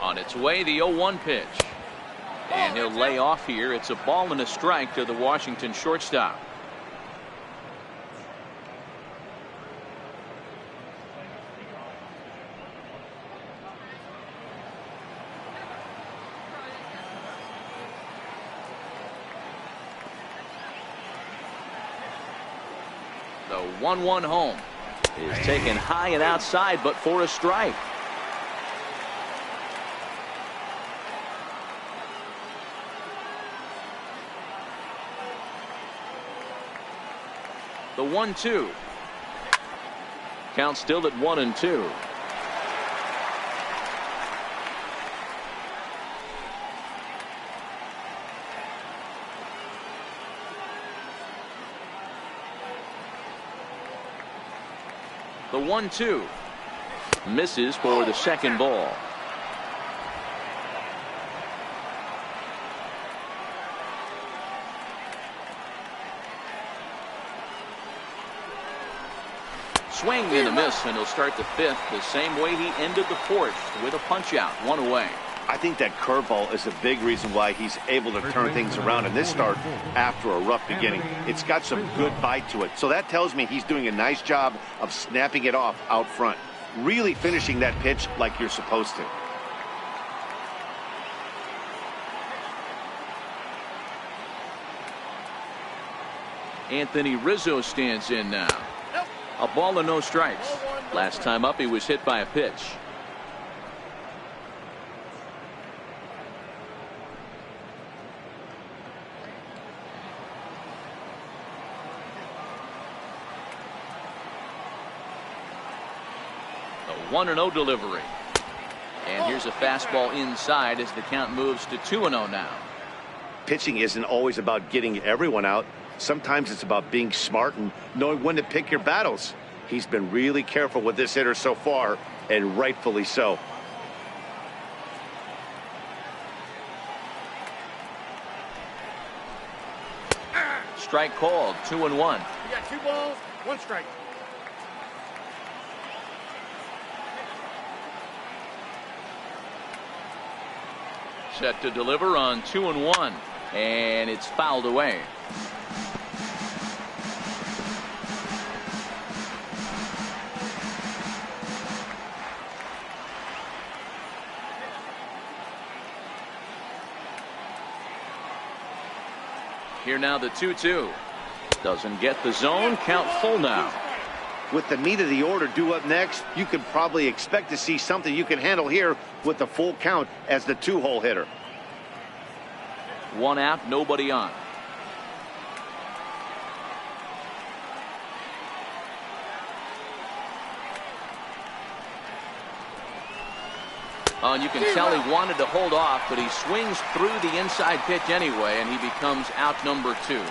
On its way, the 0-1 pitch. And he'll lay off here. It's a ball and a strike to the Washington shortstop. The 1-1 home is taken high and outside, but for a strike. The 1-2. Count still at 1-2. The 1-2 misses for the second ball. Swing and a miss, and he'll start the 5th the same way he ended the 4th with a punch out, 1 away. I think that curveball is a big reason why he's able to turn things around in this start after a rough beginning. It's got some good bite to it. So that tells me he's doing a nice job of snapping it off out front. Really finishing that pitch like you're supposed to. Anthony Rizzo stands in now. A ball and no strikes. Last time up he was hit by a pitch. The 1-0 delivery. And here's a fastball inside as the count moves to 2-0 now. Pitching isn't always about getting everyone out. Sometimes it's about being smart and knowing when to pick your battles. He's been really careful with this hitter so far, and rightfully so. Strike called, 2-1. You got 2 balls, 1 strike. Set to deliver on 2-1, and it's fouled away. Here now the 2-2. Doesn't get the zone. Count full now. With the meat of the order due up next, you could probably expect to see something you can handle here with the full count as the 2-hole hitter. 1 out, nobody on. And you can tell he wanted to hold off, but he swings through the inside pitch anyway, and he becomes out number 2.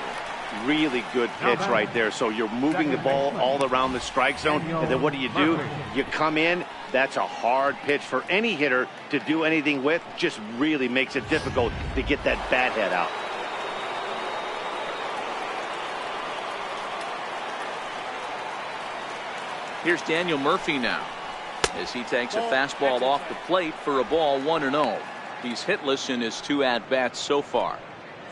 Really good pitch right there. So you're moving the ball all around the strike zone, and then what do? You come in. That's a hard pitch for any hitter to do anything with. Just really makes it difficult to get that bat head out. Here's Daniel Murphy now, as he takes a fastball off the plate for a ball, 1-0. He's hitless in his 2 at-bats so far.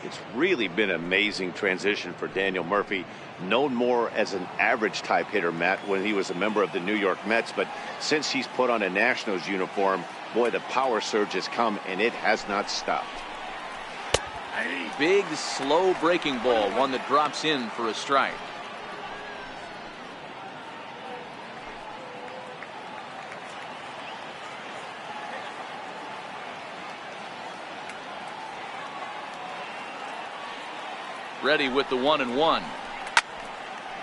It's really been an amazing transition for Daniel Murphy, known more as an average type hitter, Matt, when he was a member of the New York Mets. But since he's put on a Nationals uniform, boy, the power surge has come, and it has not stopped. Big, slow breaking ball, one that drops in for a strike. Ready with the 1-1.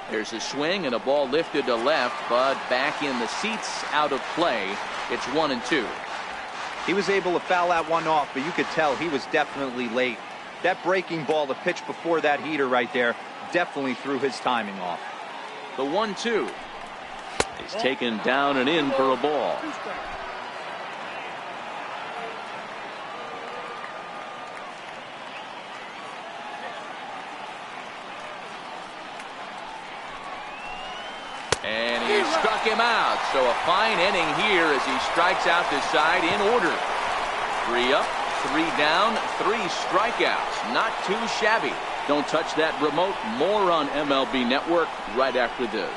There's a swing and a ball lifted to left, but back in the seats, out of play. It's 1-2. He was able to foul that one off, but you could tell he was definitely late. That breaking ball, the pitch before that heater right there, definitely threw his timing off. The 1-2 is taken down and in for a ball. And he struck him out. So a fine inning here as he strikes out this side in order. 3 up, 3 down, 3 strikeouts. Not too shabby. Don't touch that remote. More on MLB Network right after this.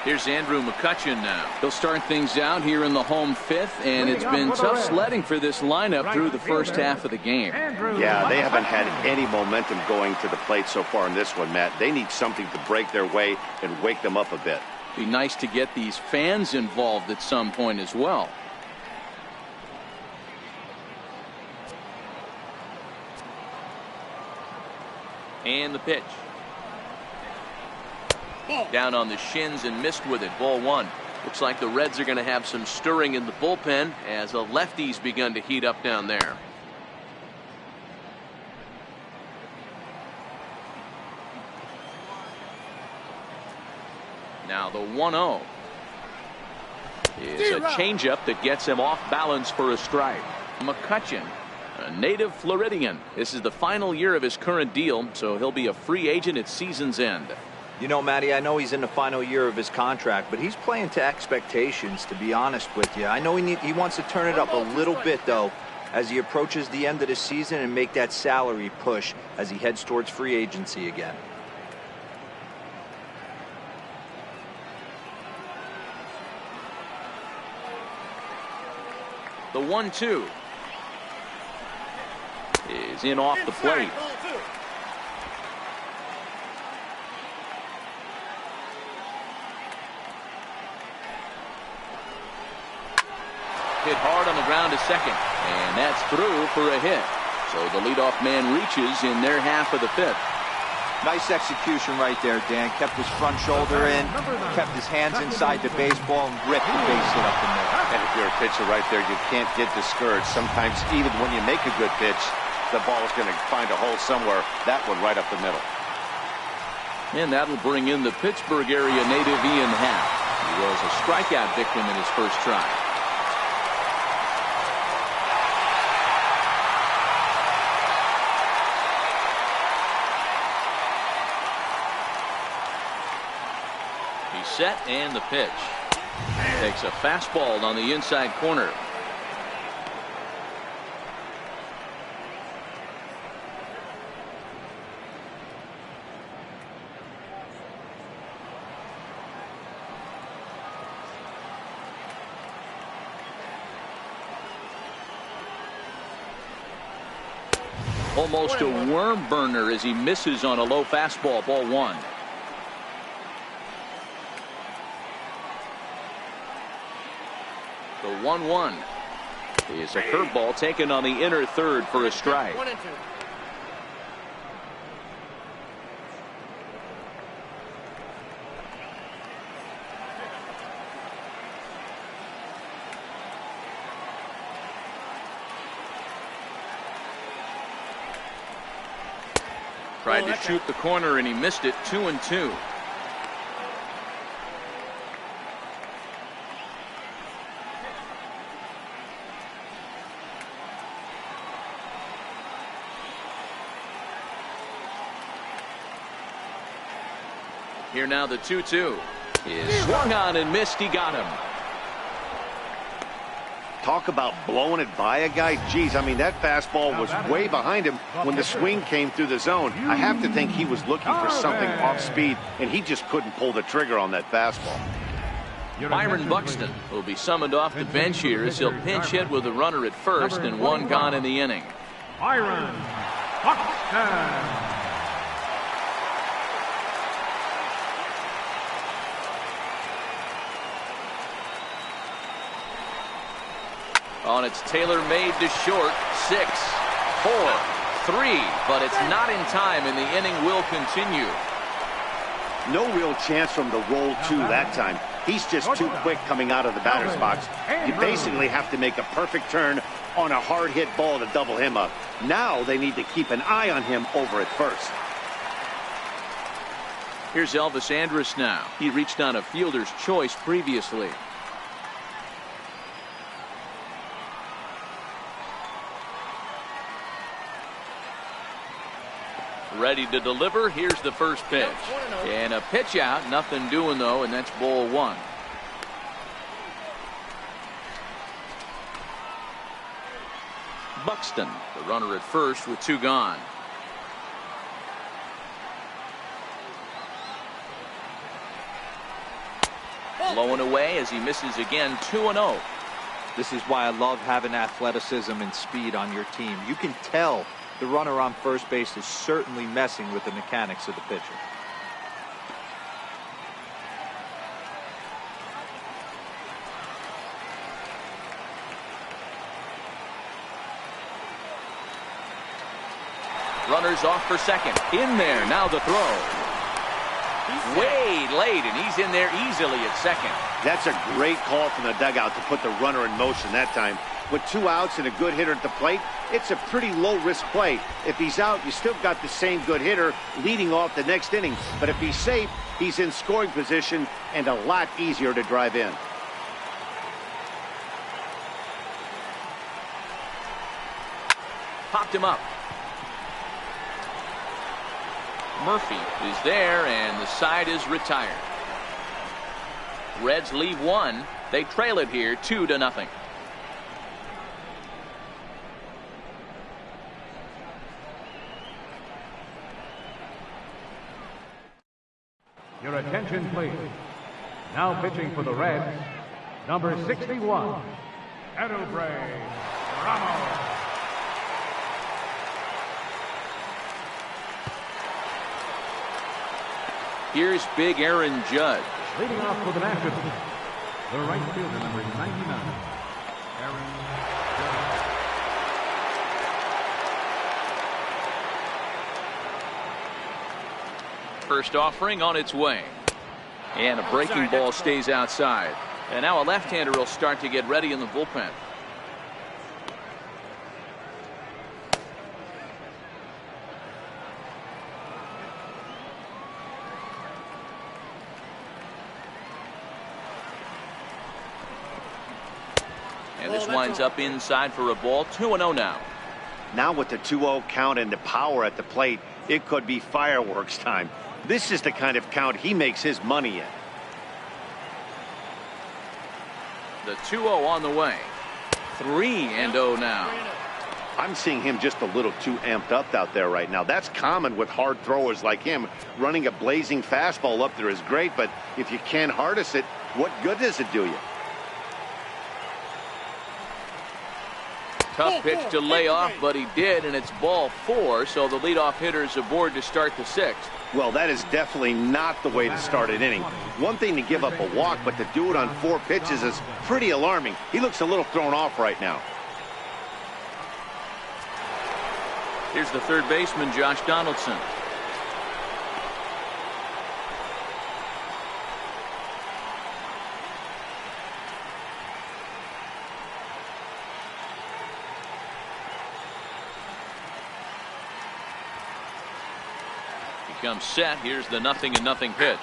Here's Andrew McCutchen now. He'll start things out here in the home 5th, and it's been tough sledding for this lineup through the first half of the game. Yeah, they haven't had any momentum going to the plate so far in this one, Matt. They need something to break their way and wake them up a bit. Be nice to get these fans involved at some point as well. And the pitch. Down on the shins and missed with it. Ball 1. Looks like the Reds are going to have some stirring in the bullpen as a lefty's begun to heat up down there. Now the 1-0 is a changeup that gets him off balance for a strike. McCutchen, a native Floridian. This is the final year of his current deal, so he'll be a free agent at season's end. You know, Matty, I know he's in the final year of his contract, but he's playing to expectations, to be honest with you. I know he wants to turn it up a little bit, though, as he approaches the end of the season and make that salary push as he heads towards free agency again. The 1-2 is in off the plate. Hit hard on the ground to second, and that's through for a hit. So the leadoff man reaches in their half of the 5th. Nice execution right there, Dan. Kept his front shoulder in, kept his hands inside the baseball, and ripped the base hit up the middle. And if you're a pitcher right there, you can't get discouraged. Sometimes even when you make a good pitch, the ball is going to find a hole somewhere. That one right up the middle. And that'll bring in the Pittsburgh area native Ian Happ. He was a strikeout victim in his first try. He's set and the pitch. Takes a fastball on the inside corner. Almost a worm burner as he misses on a low fastball. Ball one. The 1-1 is a curveball taken on the inner third for a strike. 1-2. Tried to shoot the corner and he missed it. 2-2. Here now the 2-2 is swung on and missed. He got him. Talk about blowing it by a guy. Geez, I mean, that fastball was way behind him when the swing came through the zone. I have to think he was looking for something off speed, and he just couldn't pull the trigger on that fastball. Byron Buxton will be summoned off the bench here as he'll pinch hit with a runner at first and one gone in the inning. Byron Buxton. On its tailor-made to short. 6, 4, 3, but it's not in time, and the inning will continue. No real chance from the roll two that time. He's just too quick coming out of the batter's box. You basically have to make a perfect turn on a hard hit ball to double him up. Now they need to keep an eye on him over at first. Here's Elvis Andrus now. He reached on a fielder's choice previously. Ready to deliver. Here's the first pitch. And a pitch out. Nothing doing, though, and that's ball one. Buxton, the runner at first with two gone. Blowing away as he misses again. 2-0. This is why I love having athleticism and speed on your team. You can tell the runner on first base is certainly messing with the mechanics of the pitcher. Runners off for second. In there. Now the throw. Way late, and he's in there easily at second. That's a great call from the dugout to put the runner in motion that time. With 2 outs and a good hitter at the plate, it's a pretty low-risk play. If he's out, you still got the same good hitter leading off the next inning. But if he's safe, he's in scoring position and a lot easier to drive in. Popped him up. Murphy is there, and the side is retired. Reds leave one. They trail it here 2-0. Your attention, please. Now pitching for the Reds, number 61, Edobre Ramos. Here's big Aaron Judge. Leading off with an action, the right fielder, number 99, Aaron Judge. First offering on its way. And a breaking ball stays outside. And now a left-hander will start to get ready in the bullpen. This winds up inside for a ball. 2-0 now. Now with the 2-0 count and the power at the plate, it could be fireworks time. This is the kind of count he makes his money in. The 2-0 on the way. 3-0 now. I'm seeing him just a little too amped up out there right now. That's common with hard throwers like him. Running a blazing fastball up there is great, but if you can't harness it, what good does it do you? Tough pitch to lay off, but he did, and it's ball 4, so the leadoff hitter is aboard to start the 6th. Well, that is definitely not the way to start an inning. One thing to give up a walk, but to do it on 4 pitches is pretty alarming. He looks a little thrown off right now. Here's the third baseman, Josh Donaldson. He comes set. Here's the 0-0 pitch.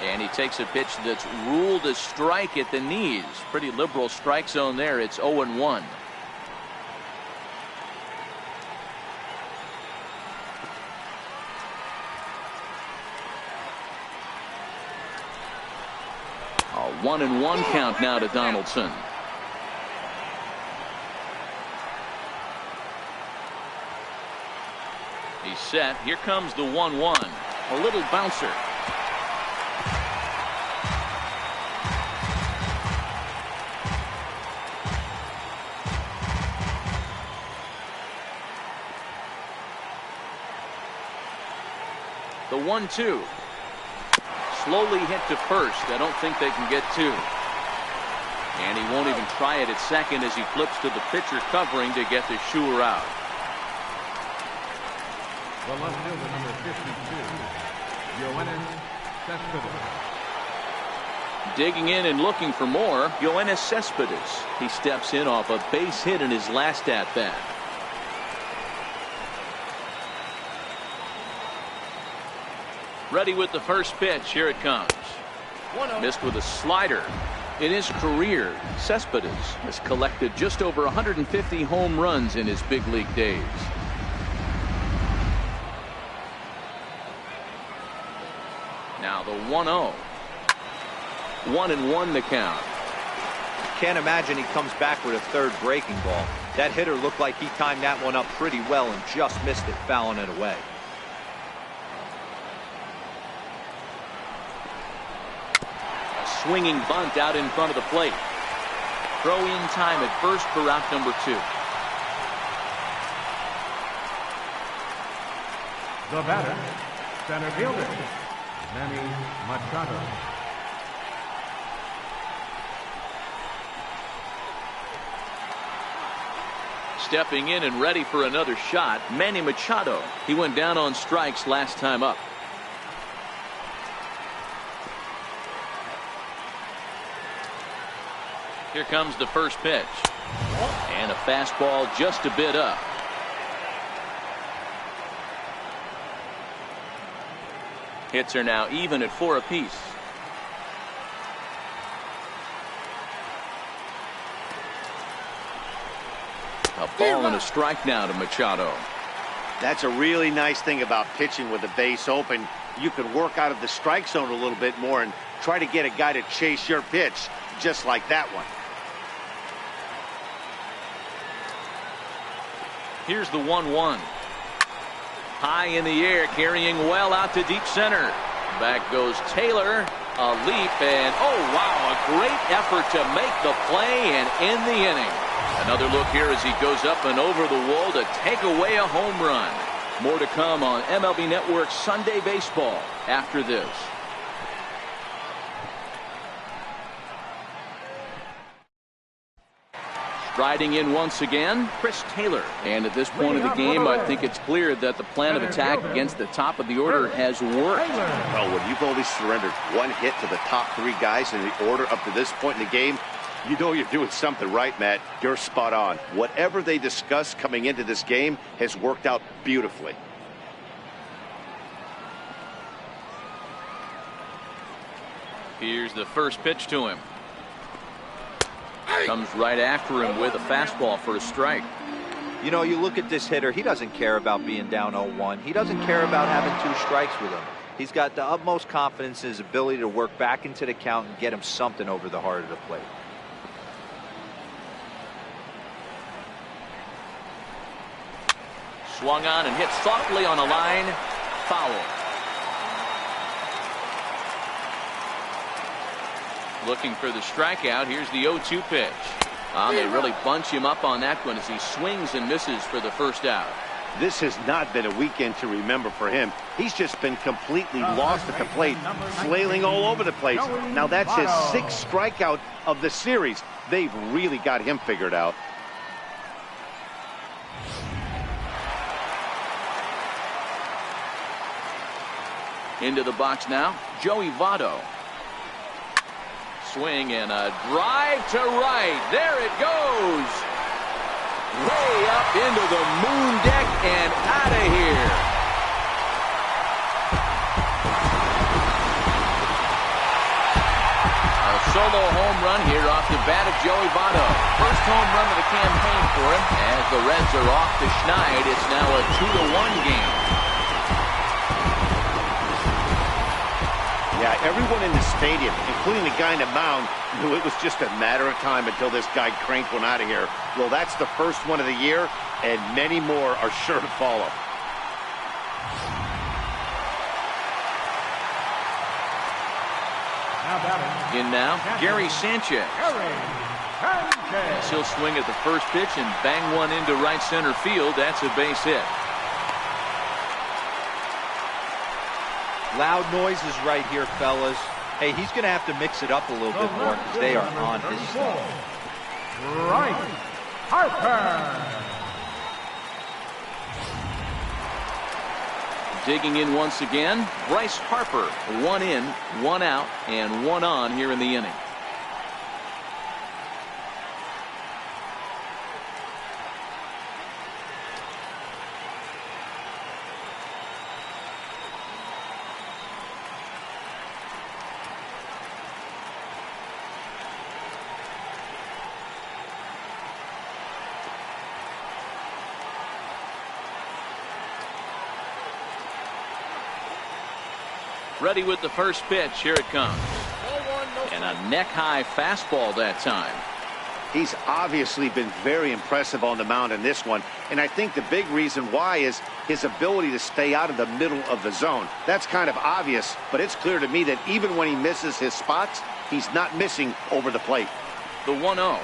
And he takes a pitch that's ruled a strike at the knees. Pretty liberal strike zone there. It's 0-1. A 1-1 count now to Donaldson. He's set. Here comes the 1-1. A little bouncer. The 1-2. Slowly hit to first. I don't think they can get 2. And he won't even try it at second as he flips to the pitcher covering to get the shooter out. The left fielder, number 52, Cespedes. Digging in and looking for more, Yoenis Cespedes. He steps in off a base hit in his last at-bat. Ready with the first pitch. Here it comes. Missed with a slider. In his career, Cespedes has collected just over 150 home runs in his big league days. Now the 1-0. 1-1 the count. Can't imagine he comes back with a third breaking ball. That hitter looked like he timed that one up pretty well and just missed it, fouling it away. Swinging bunt out in front of the plate. Throw in time at first for out number 2. The batter, center fielder, Manny Machado. Stepping in and ready for another shot, Manny Machado. He went down on strikes last time up. Here comes the first pitch. And a fastball just a bit up. Hits are now even at 4 apiece. A ball and a strike now to Machado. That's a really nice thing about pitching with the base open. You can work out of the strike zone a little bit more and try to get a guy to chase your pitch, just like that one. Here's the 1-1. High in the air, carrying well out to deep center. Back goes Taylor. A leap, and oh wow, a great effort to make the play and end the inning. Another look here as he goes up and over the wall to take away a home run. More to come on MLB Network's Sunday Baseball after this. Striding in once again, Chris Taylor. And at this point of the game, I think it's clear that the plan of attack against the top of the order has worked. Well, when you've only surrendered 1 hit to the top 3 guys in the order up to this point in the game, you know you're doing something right, Matt. You're spot on. Whatever they discussed coming into this game has worked out beautifully. Here's the first pitch to him. Comes right after him with a fastball for a strike. You know, you look at this hitter, he doesn't care about being down 0-1. He doesn't care about having 2 strikes with him. He's got the utmost confidence in his ability to work back into the count and get him something over the heart of the plate. Swung on and hit softly on a line. Foul. Looking for the strikeout. Here's the 0-2 pitch. They really bunch him up on that one as he swings and misses for the first out. This has not been a weekend to remember for him. He's just been completely lost at the plate, flailing all over the place. Now that's his 6th strikeout of the series. They've really got him figured out. Into the box now, Joey Votto. Swing and a drive to right. There it goes. Way up into the moon deck and out of here. A solo home run here off the bat of Joey Votto. First home run of the campaign for him. As the Reds are off to Schneid, it's now a 2-1 game. Yeah, everyone in the stadium, including the guy in the mound, knew it was just a matter of time until this guy cranked one out of here. Well, that's the first one of the year, and many more are sure to follow. In now, Gary Sanchez. He'll swing at the first pitch and bang one into right center field. That's a base hit. Loud noises right here, fellas. Hey, he's going to have to mix it up a little bit more because they are on his stuff. Bryce Harper. Digging in once again, Bryce Harper. 1 in, 1 out, and 1 on here in the inning. Ready with the first pitch. Here it comes. And a neck-high fastball that time. He's obviously been very impressive on the mound in this one, and I think the big reason why is his ability to stay out of the middle of the zone. That's kind of obvious, but it's clear to me that even when he misses his spots, he's not missing over the plate. The 1-0.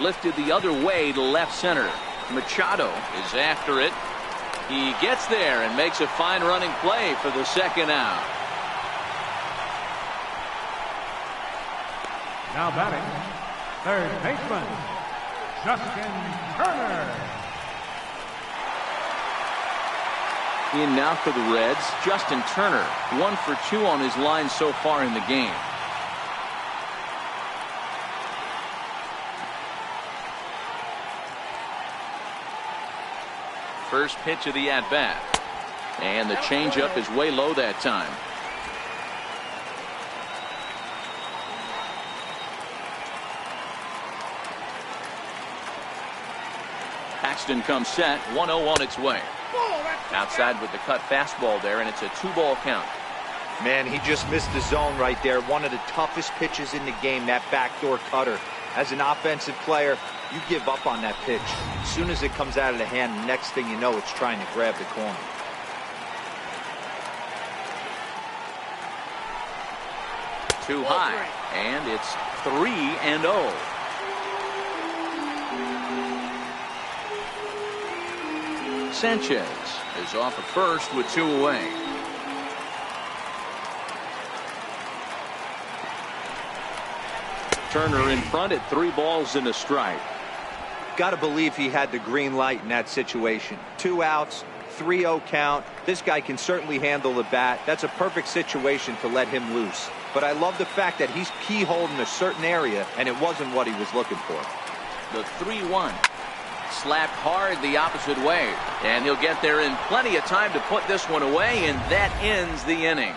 Lifted the other way to left center. Machado is after it. He gets there and makes a fine running play for the second out. Now batting, third baseman, Justin Turner. In now for the Reds, Justin Turner. 1 for 2 on his line so far in the game. First pitch of the at-bat. And the changeup is way low that time. Paxton comes set. 1-0 on its way. Outside with the cut fastball there, and it's a 2-ball count. Man, he just missed the zone right there. One of the toughest pitches in the game, that backdoor cutter. As an offensive player, you give up on that pitch. As soon as it comes out of the hand, the next thing you know, it's trying to grab the corner. Too high, and it's 3-0. Sanchez is off at first with 2 away. Turner in front at 3 balls and a strike. Got to believe he had the green light in that situation. 2 outs, 3-0 count. This guy can certainly handle the bat. That's a perfect situation to let him loose. But I love the fact that he's keyholed in a certain area, and it wasn't what he was looking for. The 3-1. Slapped hard the opposite way. And he'll get there in plenty of time to put this one away, and that ends the inning.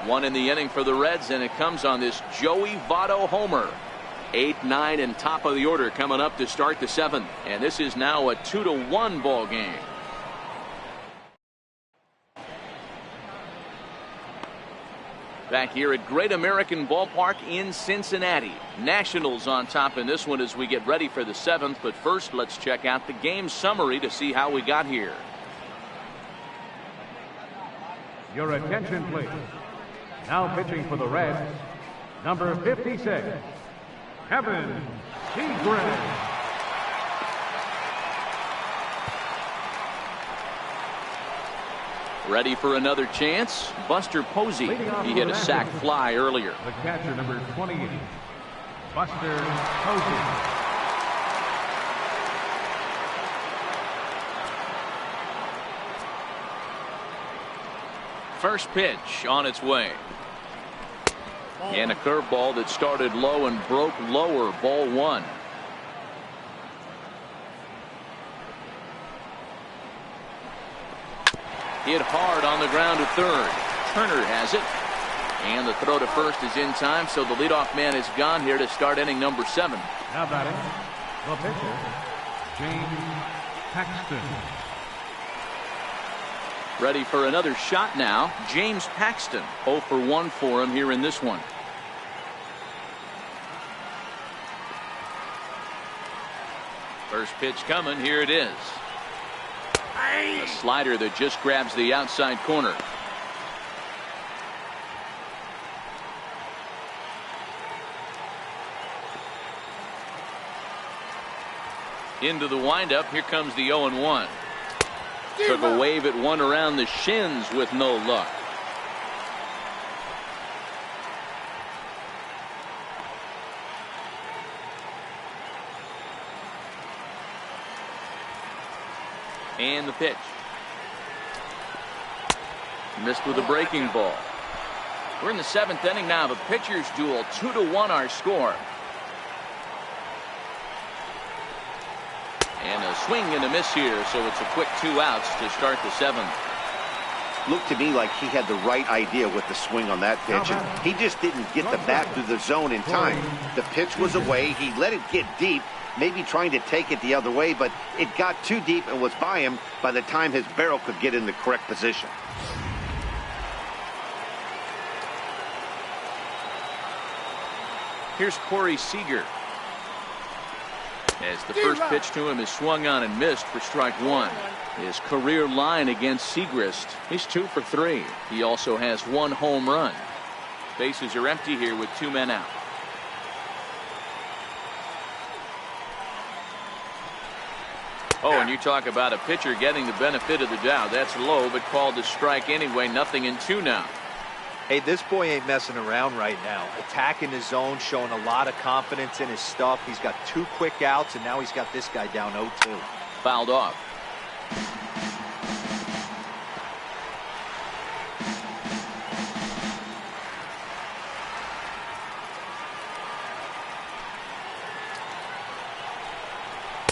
1 in the inning for the Reds, and it comes on this Joey Votto homer. 8, 9, and top of the order coming up to start the 7th. And this is now a 2-1 ball game. Back here at Great American Ballpark in Cincinnati. Nationals on top in this one as we get ready for the 7th. But first, let's check out the game summary to see how we got here. Your attention, please. Now pitching for the Reds, number 56, Kevin Seagrass. Ready for another chance. Buster Posey. He hit a sac fly earlier. The catcher, number 28, Buster Posey. First pitch on its way. And a curveball that started low and broke lower. Ball 1. Hit hard on the ground to third. Turner has it. And the throw to first is in time, so the leadoff man is gone here to start inning number 7. Now batting, the pitcher, James Paxton. Ready for another shot now. James Paxton. 0 for 1 for him here in this one. First pitch coming. Here it is. A slider that just grabs the outside corner. Into the windup. Here comes the 0-1. Took a wave at one around the shins with no luck. And the pitch. Missed with a breaking ball. We're in the 7th inning now. The pitchers duel. 2-1 our score. And a swing and a miss here, so it's a quick 2 outs to start the 7th. Looked to me like he had the right idea with the swing on that pitch. And he just didn't get the bat through the zone in time. The pitch was away. He let it get deep, maybe trying to take it the other way, but it got too deep and was by him by the time his barrel could get in the correct position. Here's Corey Seager. As the first pitch to him is swung on and missed for strike 1. His career line against Segrist, he's 2 for 3. He also has 1 home run. Bases are empty here with 2 men out. Oh, and you talk about a pitcher getting the benefit of the doubt. That's low, but called a strike anyway. 0-2 now. Hey, this boy ain't messing around right now. Attacking his zone, showing a lot of confidence in his stuff. He's got 2 quick outs, and now he's got this guy down 0-2. Fouled off.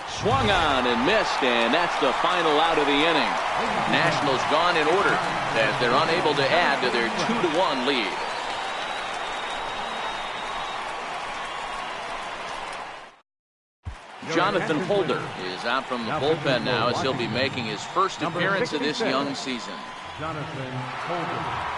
Swung on and missed, and that's the final out of the inning. Nationals gone in order as they're unable to add to their 2-1 lead. Jonathan Holder is out from the bullpen now as he'll be making his first appearance of this young season. Jonathan Holder.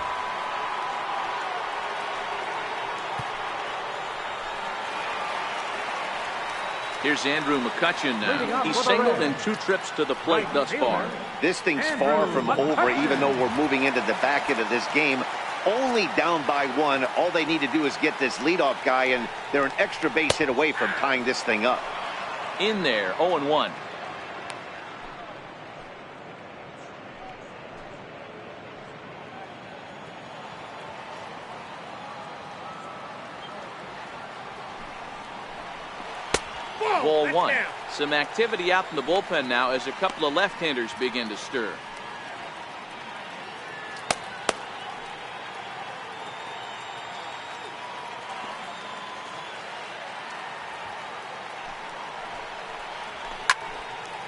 Here's Andrew McCutchen now. He's singled in 2 trips to the plate thus far. This thing's far from over, even though we're moving into the back end of this game. Only down by 1. All they need to do is get this leadoff guy, and they're an extra base hit away from tying this thing up. In there, 0-1. Ball 1. Some activity out in the bullpen now as a couple of left-handers begin to stir.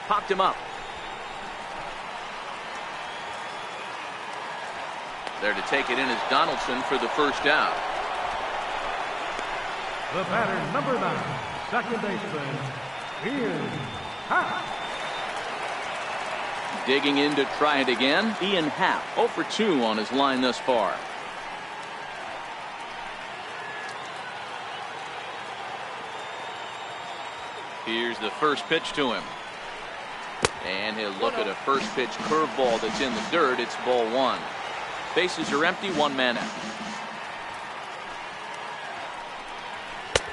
Popped him up. There to take it in is Donaldson for the first out. The batter, number 9, second baseman, Ian Happ. Digging in to try it again, Ian Happ, 0 for 2 on his line thus far. Here's the first pitch to him. And he'll look at a first pitch curveball that's in the dirt. It's ball 1. Bases are empty, 1 man out.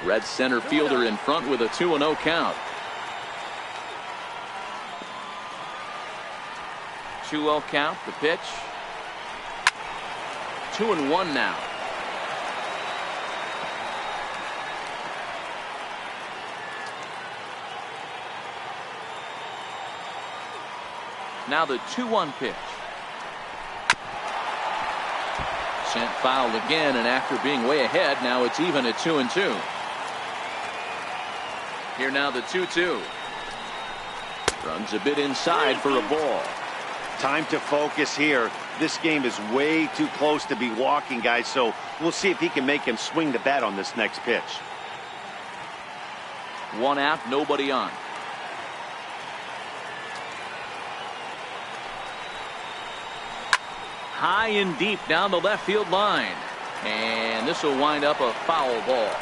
Red center fielder in front with a 2-0 count. 2-0 count, the pitch. 2-1 now. Now the 2-1 pitch. Sent foul again, and after being way ahead, now it's even at 2-2. Here now the 2-2. Runs a bit inside for a ball. Time to focus here. This game is way too close to be walking, guys, so we'll see if he can make him swing the bat on this next pitch. 1 out, nobody on. High and deep down the left field line. And this will wind up a foul ball.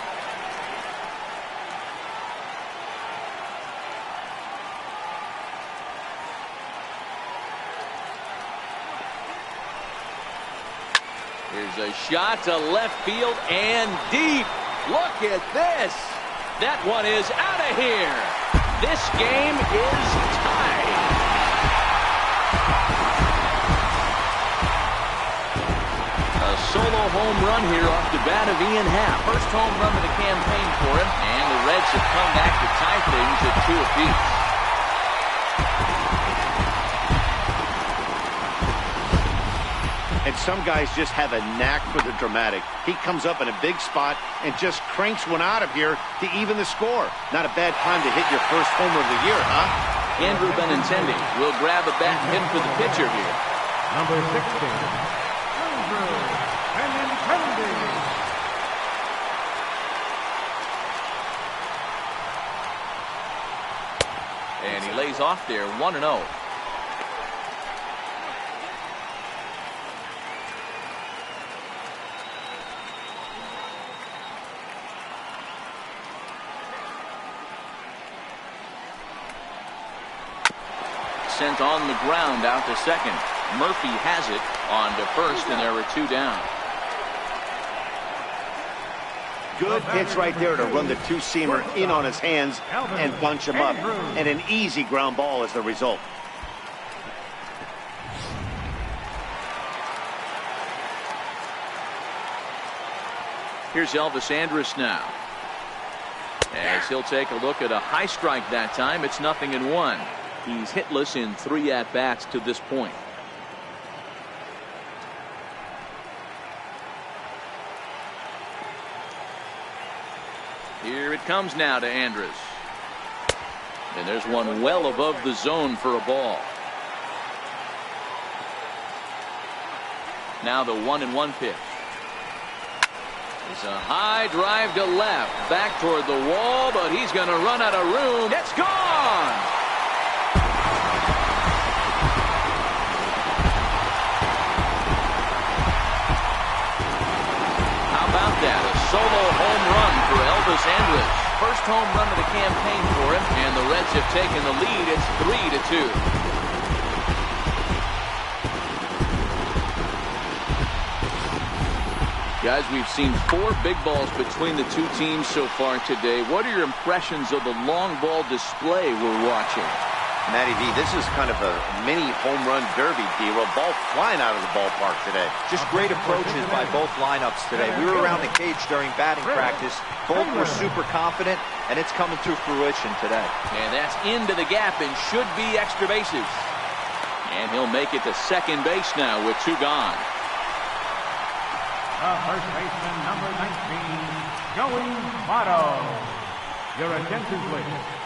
Here's a shot to left field and deep. Look at this. That one is out of here. This game is tied. A solo home run here off the bat of Ian Happ. First home run of the campaign for him, and the Reds have come back to tie things at 2 apiece. And some guys just have a knack for the dramatic. He comes up in a big spot and just cranks one out of here to even the score. Not a bad time to hit your first homer of the year, huh? Andrew Benintendi will grab a bat and hit for the pitcher here. Number 16, Andrew Benintendi. And he lays off there, 1-0. Sent on the ground out to second. Murphy has it on to first, and there are 2 down. Good pitch right there to run the 2-seamer in on his hands and bunch him up. And an easy ground ball as the result. Here's Elvis Andrus now. As he'll take a look at a high strike that time. It's 0-1. He's hitless in 3 at-bats to this point. Here it comes now to Andrus. And there's one well above the zone for a ball. Now the 1-1 pitch. It's a high drive to left. Back toward the wall, but he's going to run out of room. It's gone! That a solo home run for Elvis Andrus. First home run of the campaign for him, and the Reds have taken the lead. It's 3-2. Guys, we've seen 4 big balls between the 2 teams so far today. What are your impressions of the long ball display we're watching? Matty V, this is kind of a mini home run derby, D-Roll. Ball flying out of the ballpark today. Just great approaches by both lineups today. We were around the cage during batting practice. Both were super confident, and it's coming to fruition today. And that's into the gap and should be extra bases. And he'll make it to second base now with 2 gone. The first baseman, number 19, Joey Votto. Your attention, please.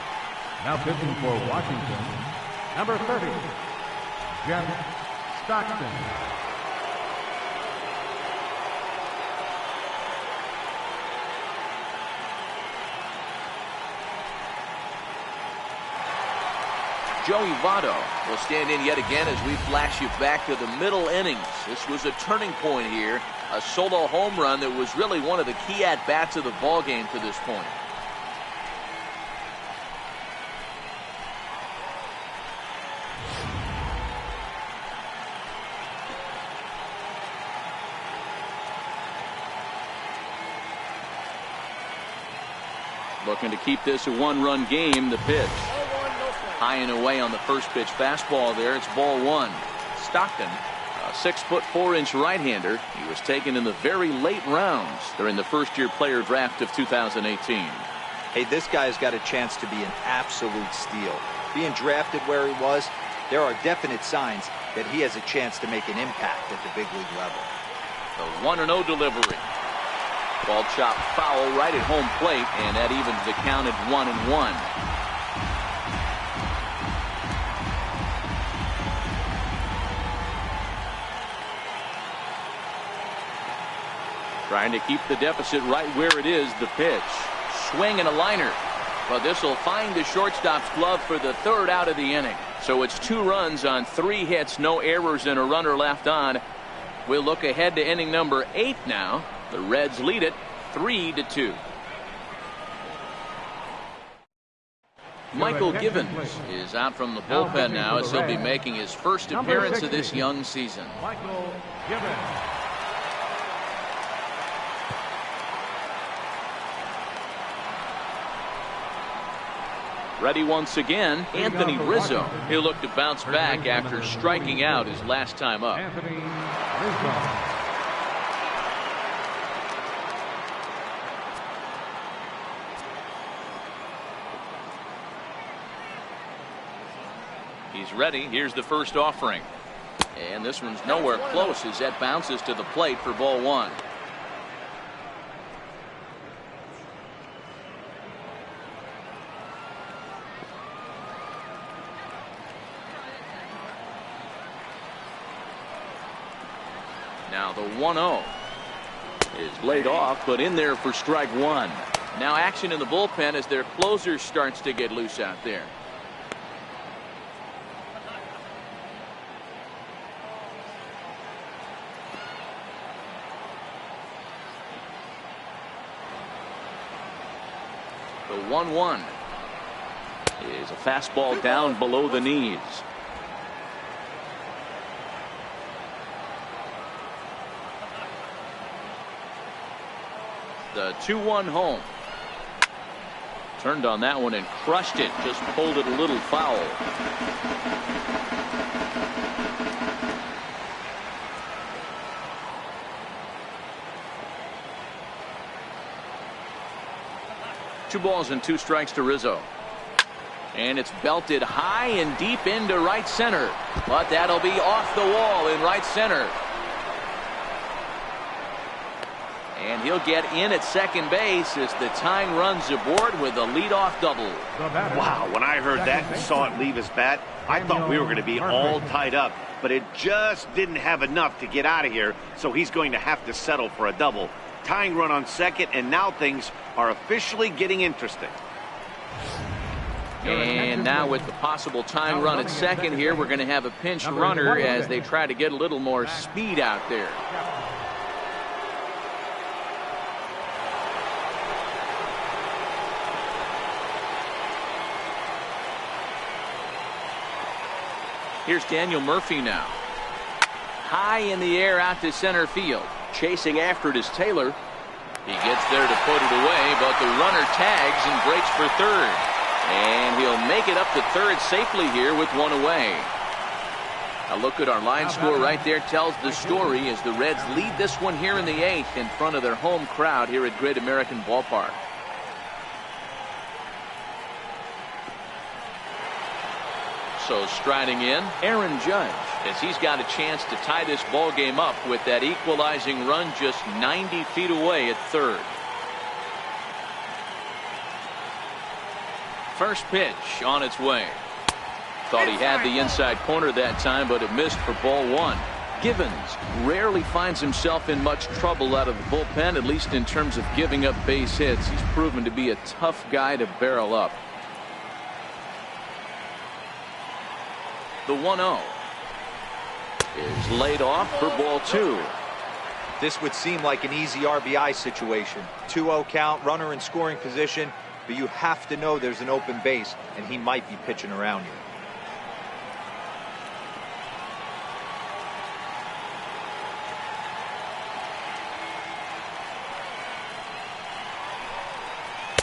Now pitching for Washington, number 30, Jeff Stockton. Joey Votto will stand in yet again as we flash you back to the middle innings. This was a turning point here. A solo home run that was really one of the key at-bats of the ball game to this point. Looking to keep this a one-run game. The pitch. High and away on the first pitch fastball there. It's ball one. Stockton, a 6'4" right-hander. He was taken in the very late rounds during the first-year player draft of 2018. Hey, this guy's got a chance to be an absolute steal. Being drafted where he was, there are definite signs that he has a chance to make an impact at the big league level. The 1-0 delivery. Ball chopped foul right at home plate, and that evens the count at 1-1. Trying to keep the deficit right where it is. The pitch. Swing and a liner. But this will find the shortstop's glove for the third out of the inning. So it's 2 runs on 3 hits, no errors, and a runner left on. We'll look ahead to inning number 8 now. The Reds lead it 3-2. Michael Givens is out from the bullpen now as he'll be making his first appearance of this young season. Michael Givens. Ready once again, Anthony Rizzo. He'll look to bounce back after striking out his last time up. Anthony Rizzo. He's ready. Here's the first offering. And this one's nowhere close as that bounces to the plate for ball one. Now the 1-0 is laid off, but in there for strike one. Now action in the bullpen as their closer starts to get loose out there. The 1-1 is a fastball down below the knees. The 2-1 home. Turned on that one and crushed it. Just pulled it a little foul. Two balls and 2 strikes to Rizzo. And it's belted high and deep into right center. But that'll be off the wall in right center. And he'll get in at second base as the tying runs aboard with a leadoff double. Wow, when I heard that and saw it leave his bat, I thought we were going to be all tied up. But it just didn't have enough to get out of here, so he's going to have to settle for a double. Tying run on second, and now things are officially getting interesting. And now with the possible tying run at second here, we're going to have a pinch runner as they try to get a little more speed out there. Here's Daniel Murphy now. High in the air out to center field. Chasing after it is Taylor. He gets there to put it away, but the runner tags and breaks for third. And he'll make it up to third safely here with one away. A look at our line score right there tells the story as the Reds lead this one here in the 8th in front of their home crowd here at Great American Ballpark. So striding in, Aaron Judge, as he's got a chance to tie this ball game up with that equalizing run just 90 feet away at third. First pitch on its way. Thought he had the inside corner that time, but it missed for ball one. Givens rarely finds himself in much trouble out of the bullpen, at least in terms of giving up base hits. He's proven to be a tough guy to barrel up. The 1-0 is laid off for ball 2. This would seem like an easy RBI situation. 2-0 count, runner in scoring position, but you have to know there's an open base, and he might be pitching around you.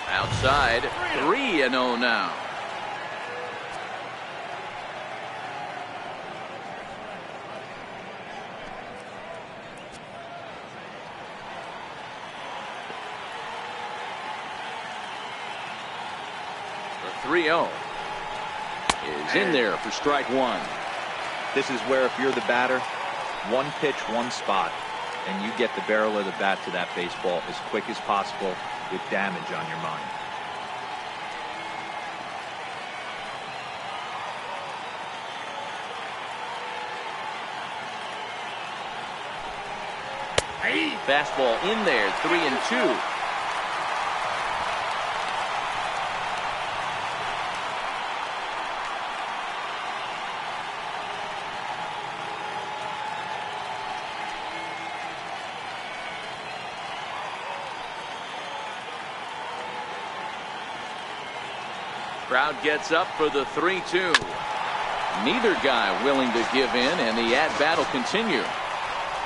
Outside, 3-0 now. The 3-0 is in there for strike 1. This is where, if you're the batter, one pitch, one spot, and you get the barrel of the bat to that baseball as quick as possible with damage on your mind. Fastball in there, 3-2. Crowd gets up for the 3-2. Neither guy willing to give in, and the at-bat will continue.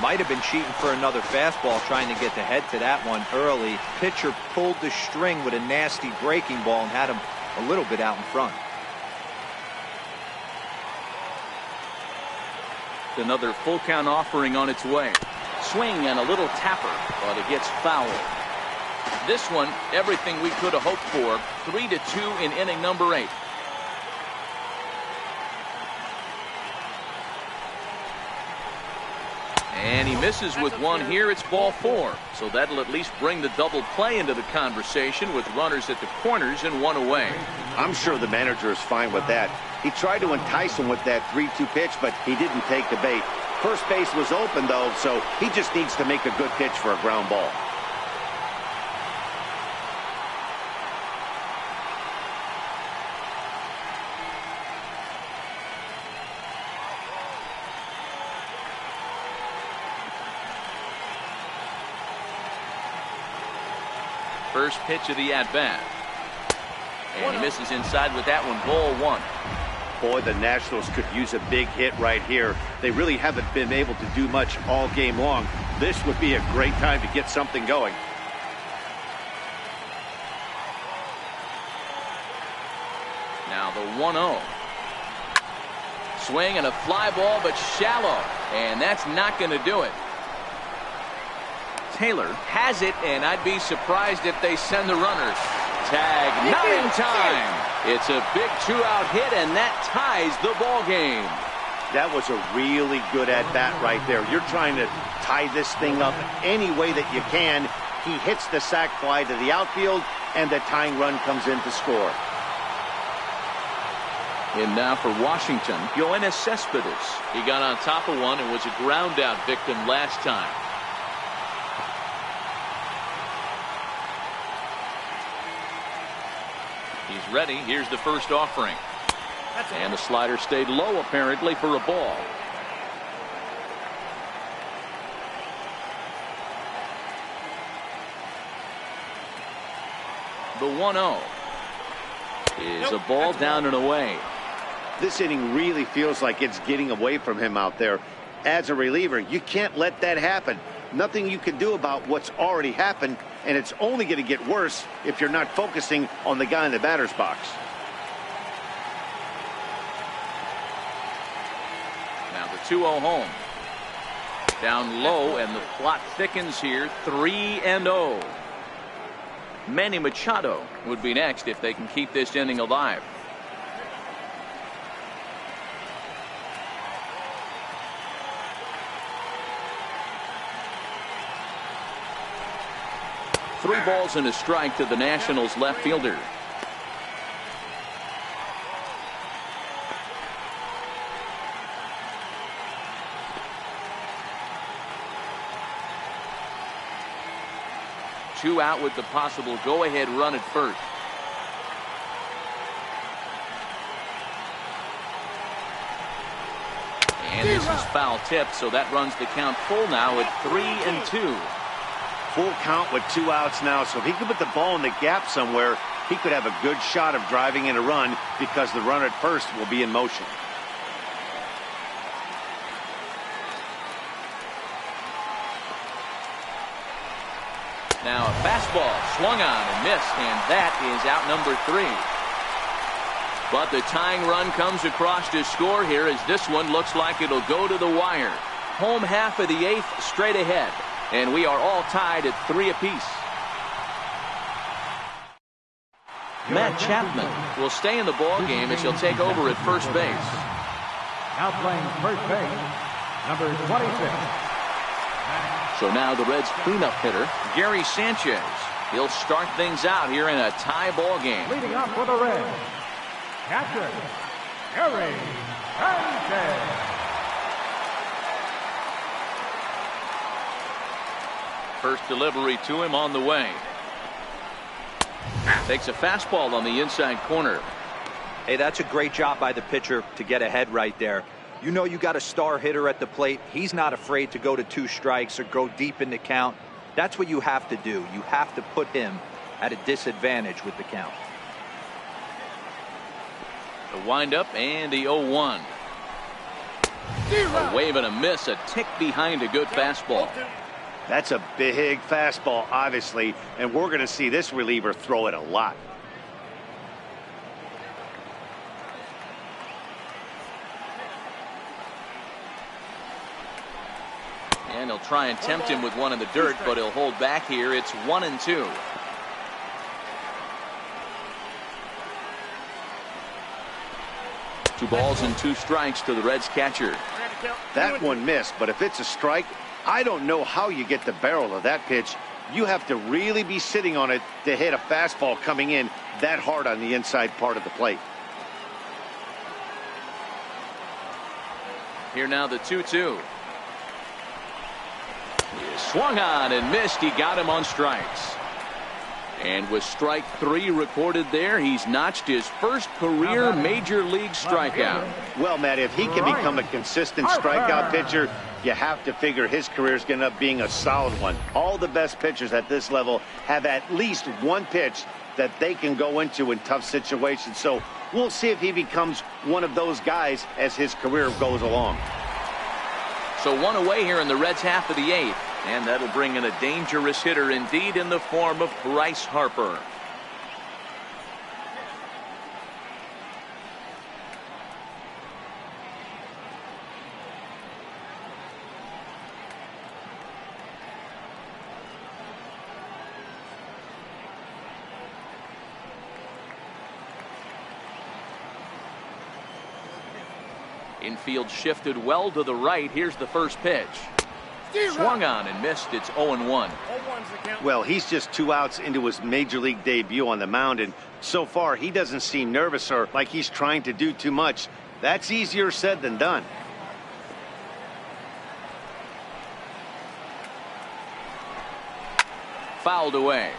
Might have been cheating for another fastball, trying to get the head to that one early. Pitcher pulled the string with a nasty breaking ball and had him a little bit out in front. Another full count offering on its way. Swing and a little tapper, but it gets fouled. This one, everything we could have hoped for. 3-2 in inning number 8. And he misses with one here. It's ball 4. So that'll at least bring the double play into the conversation with runners at the corners and one away. I'm sure the manager is fine with that. He tried to entice him with that 3-2 pitch, but he didn't take the bait. First base was open, though, so he just needs to make a good pitch for a ground ball. First pitch of the at-bat. And he misses inside with that one. Ball 1. Boy, the Nationals could use a big hit right here. They really haven't been able to do much all game long. This would be a great time to get something going. Now the 1-0. Swing and a fly ball, but shallow. And that's not going to do it. Taylor has it, and I'd be surprised if they send the runners. Tag, not in time. It's a big 2-out hit, and that ties the ball game. That was a really good at-bat right there. You're trying to tie this thing up any way that you can. He hits the sac fly to the outfield, and the tying run comes in to score. And now for Washington, Yoenis Cespedes. He got on top of one and was a ground-out victim last time. He's ready. Here's the first offering. And the slider stayed low, apparently, for a ball. The 1-0 is a ball down and away. This inning really feels like it's getting away from him out there. As a reliever, you can't let that happen. Nothing you can do about what's already happened, and it's only going to get worse if you're not focusing on the guy in the batter's box. Now the 2-0 home. Down low, and the plot thickens here. 3-0. Manny Machado would be next if they can keep this inning alive. Three balls and a strike to the Nationals left fielder. Two out with the possible go-ahead run at first. And this is foul tipped, so that runs the count full now at 3-2. Full count with 2 outs now, so if he could put the ball in the gap somewhere, he could have a good shot of driving in a run because the runner at first will be in motion. Now a fastball swung on and missed, and that is out number 3. But the tying run comes across to score here as this one looks like it'll go to the wire. Home half of the 8th straight ahead, and we are all tied at 3 apiece. Matt Chapman will stay in the ball game as he'll take over at first base. Now playing first base, number 26. So now the Reds' cleanup hitter, Gary Sanchez. He'll start things out here in a tie ball game. Leading up for the Reds, catcher, Gary Sanchez. First delivery to him on the way. Takes a fastball on the inside corner. Hey, that's a great job by the pitcher to get ahead right there. You know you got a star hitter at the plate. He's not afraid to go to 2 strikes or go deep in the count. That's what you have to do. You have to put him at a disadvantage with the count. The windup and the 0-1. A wave and a miss, a tick behind a good fastball. That's a big fastball, obviously, and we're going to see this reliever throw it a lot. And he'll try and tempt him with one in the dirt, but he'll hold back here. It's 1-2. Two balls and 2 strikes to the Reds catcher. That one missed, but if it's a strike, I don't know how you get the barrel of that pitch. You have to really be sitting on it to hit a fastball coming in that hard on the inside part of the plate. Here now the 2-2. He swung on and missed. He got him on strikes. And with strike 3 recorded there, he's notched his first career major league strikeout. Well, Matt, if he can become a consistent strikeout pitcher, you have to figure his career is going to end up being a solid one. All the best pitchers at this level have at least one pitch that they can go into in tough situations. So we'll see if he becomes one of those guys as his career goes along. So 1 away here in the Reds' half of the 8th. And that'll bring in a dangerous hitter indeed in the form of Bryce Harper. Infield shifted well to the right. Here's the first pitch. Swung on and missed. It's 0-1. Well, he's just 2 outs into his major league debut on the mound, and so far he doesn't seem nervous or like he's trying to do too much. That's easier said than done. Fouled away.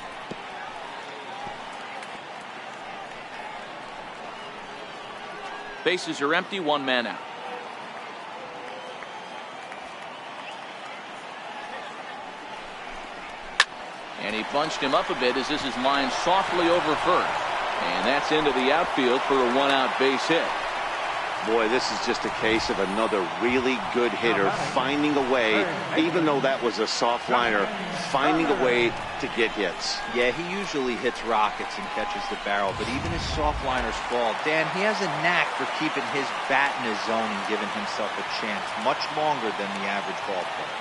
Bases are empty, 1 man out. And he bunched him up a bit as this is lined softly over first. And that's into the outfield for a 1-out base hit. Boy, this is just a case of another really good hitter finding a way, even though that was a soft liner, finding a way to get hits. Yeah, he usually hits rockets and catches the barrel, but even his soft liners fall. Dan, he has a knack for keeping his bat in his zone and giving himself a chance much longer than the average ball player.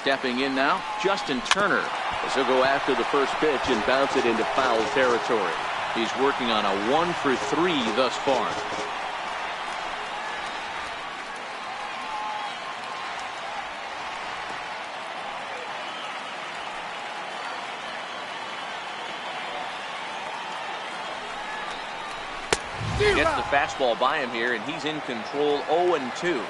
Stepping in now, Justin Turner, as he'll go after the first pitch and bounce it into foul territory. He's working on a 1 for 3 thus far. Gets the fastball by him here, and he's in control. 0-2.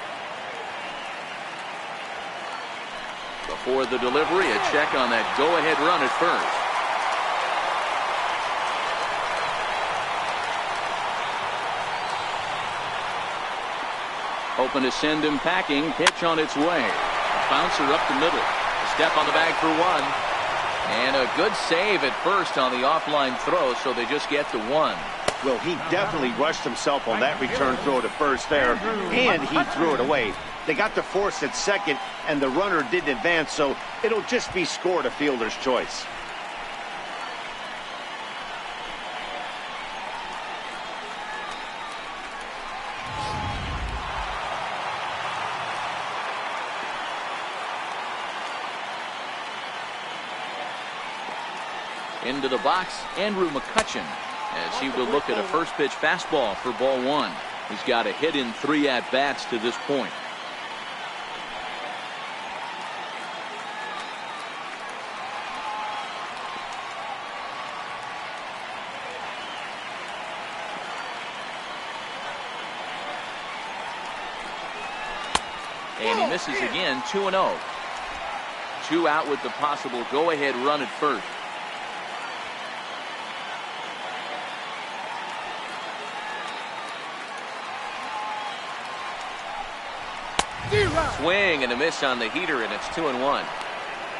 Before the delivery, a check on that go-ahead run at first. Hoping to send him packing. Pitch on its way. Bouncer up the middle. A step on the bag for one. And a good save at first on the offline throw, so they just get to one. Well, he definitely rushed himself on that return throw to first there, and he threw it away. They got the force at second, and the runner didn't advance, so it'll just be scored a fielder's choice. Into the box, Andrew McCutcheon, as he will look at a first pitch fastball for ball one. He's got a hit in 3 at-bats to this point. And he misses again, 2-0. 2 out with the possible go-ahead run at first. Swing and a miss on the heater, and it's 2-1.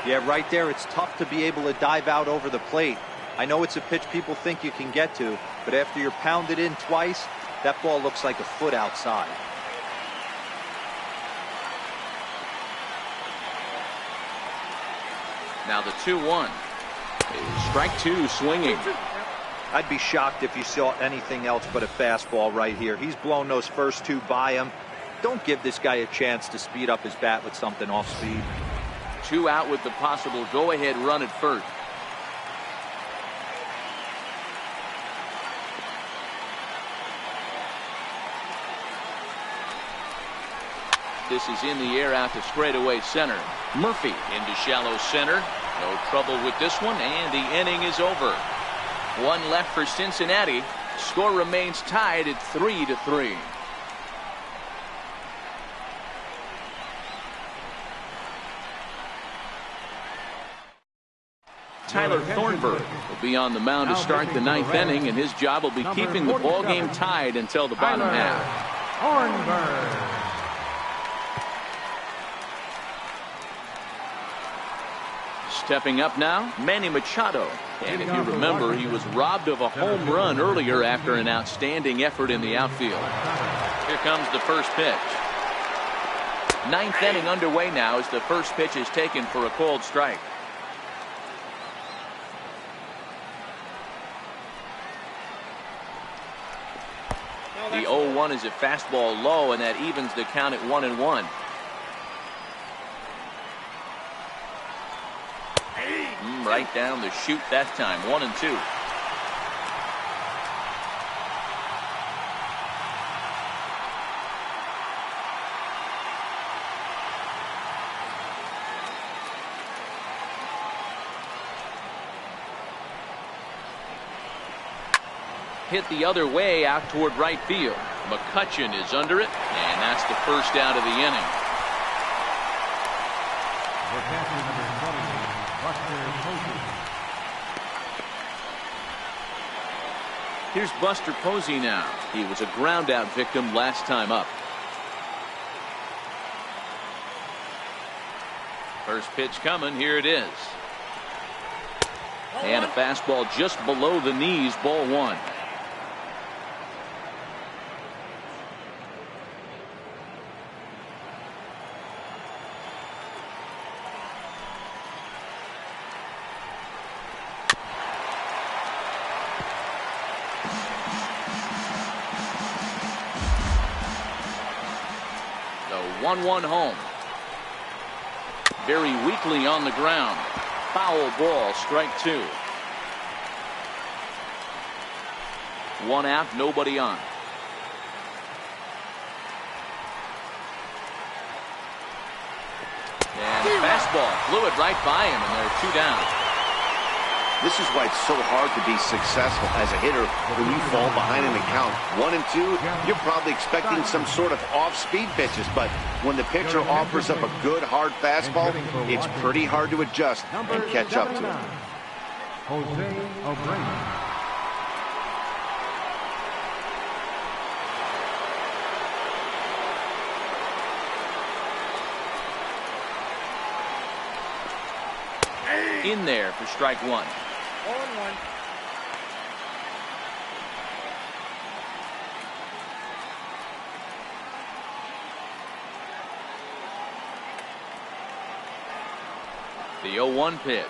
Yeah, right there, it's tough to be able to dive out over the plate. I know it's a pitch people think you can get to, but after you're pounded in twice, that ball looks like a foot outside. Now the 2-1. Strike 2 swinging. I'd be shocked if you saw anything else but a fastball right here. He's blown those first 2 by him. Don't give this guy a chance to speed up his bat with something off speed. 2 out with the possible go-ahead run at first. This is in the air out to straightaway center. Murphy into shallow center. No trouble with this one, and the inning is over. 1 left for Cincinnati. Score remains tied at 3-3. Tyler Thornburg will be on the mound to start the 9th inning, and his job will be keeping the ball game tied until the bottom half. Thornburg. Stepping up now, Manny Machado. And if you remember, he was robbed of a home run earlier after an outstanding effort in the outfield. Here comes the first pitch. 9th inning underway now as the first pitch is taken for a called strike. The 0-1 is a fastball low, and that evens the count at 1-1. Right down the chute that time, 1-2. Hit the other way out toward right field. McCutcheon is under it, and that's the first out of the inning. Here's Buster Posey now. He was a ground out victim last time up. First pitch coming. Here it is. And a fastball just below the knees, ball 1. The 1-1 home. Very weakly on the ground. Foul ball, strike 2. 1 out, nobody on. And fastball flew it right by him, and they're 2 down. This is why it's so hard to be successful as a hitter when you fall behind in the count. 1 and 2, you're probably expecting some sort of off-speed pitches, but when the pitcher offers up a good hard fastball, it's pretty hard to adjust and catch up to it. Jose O'Brien. in there for strike one. 0-1. The 0-1 pitch.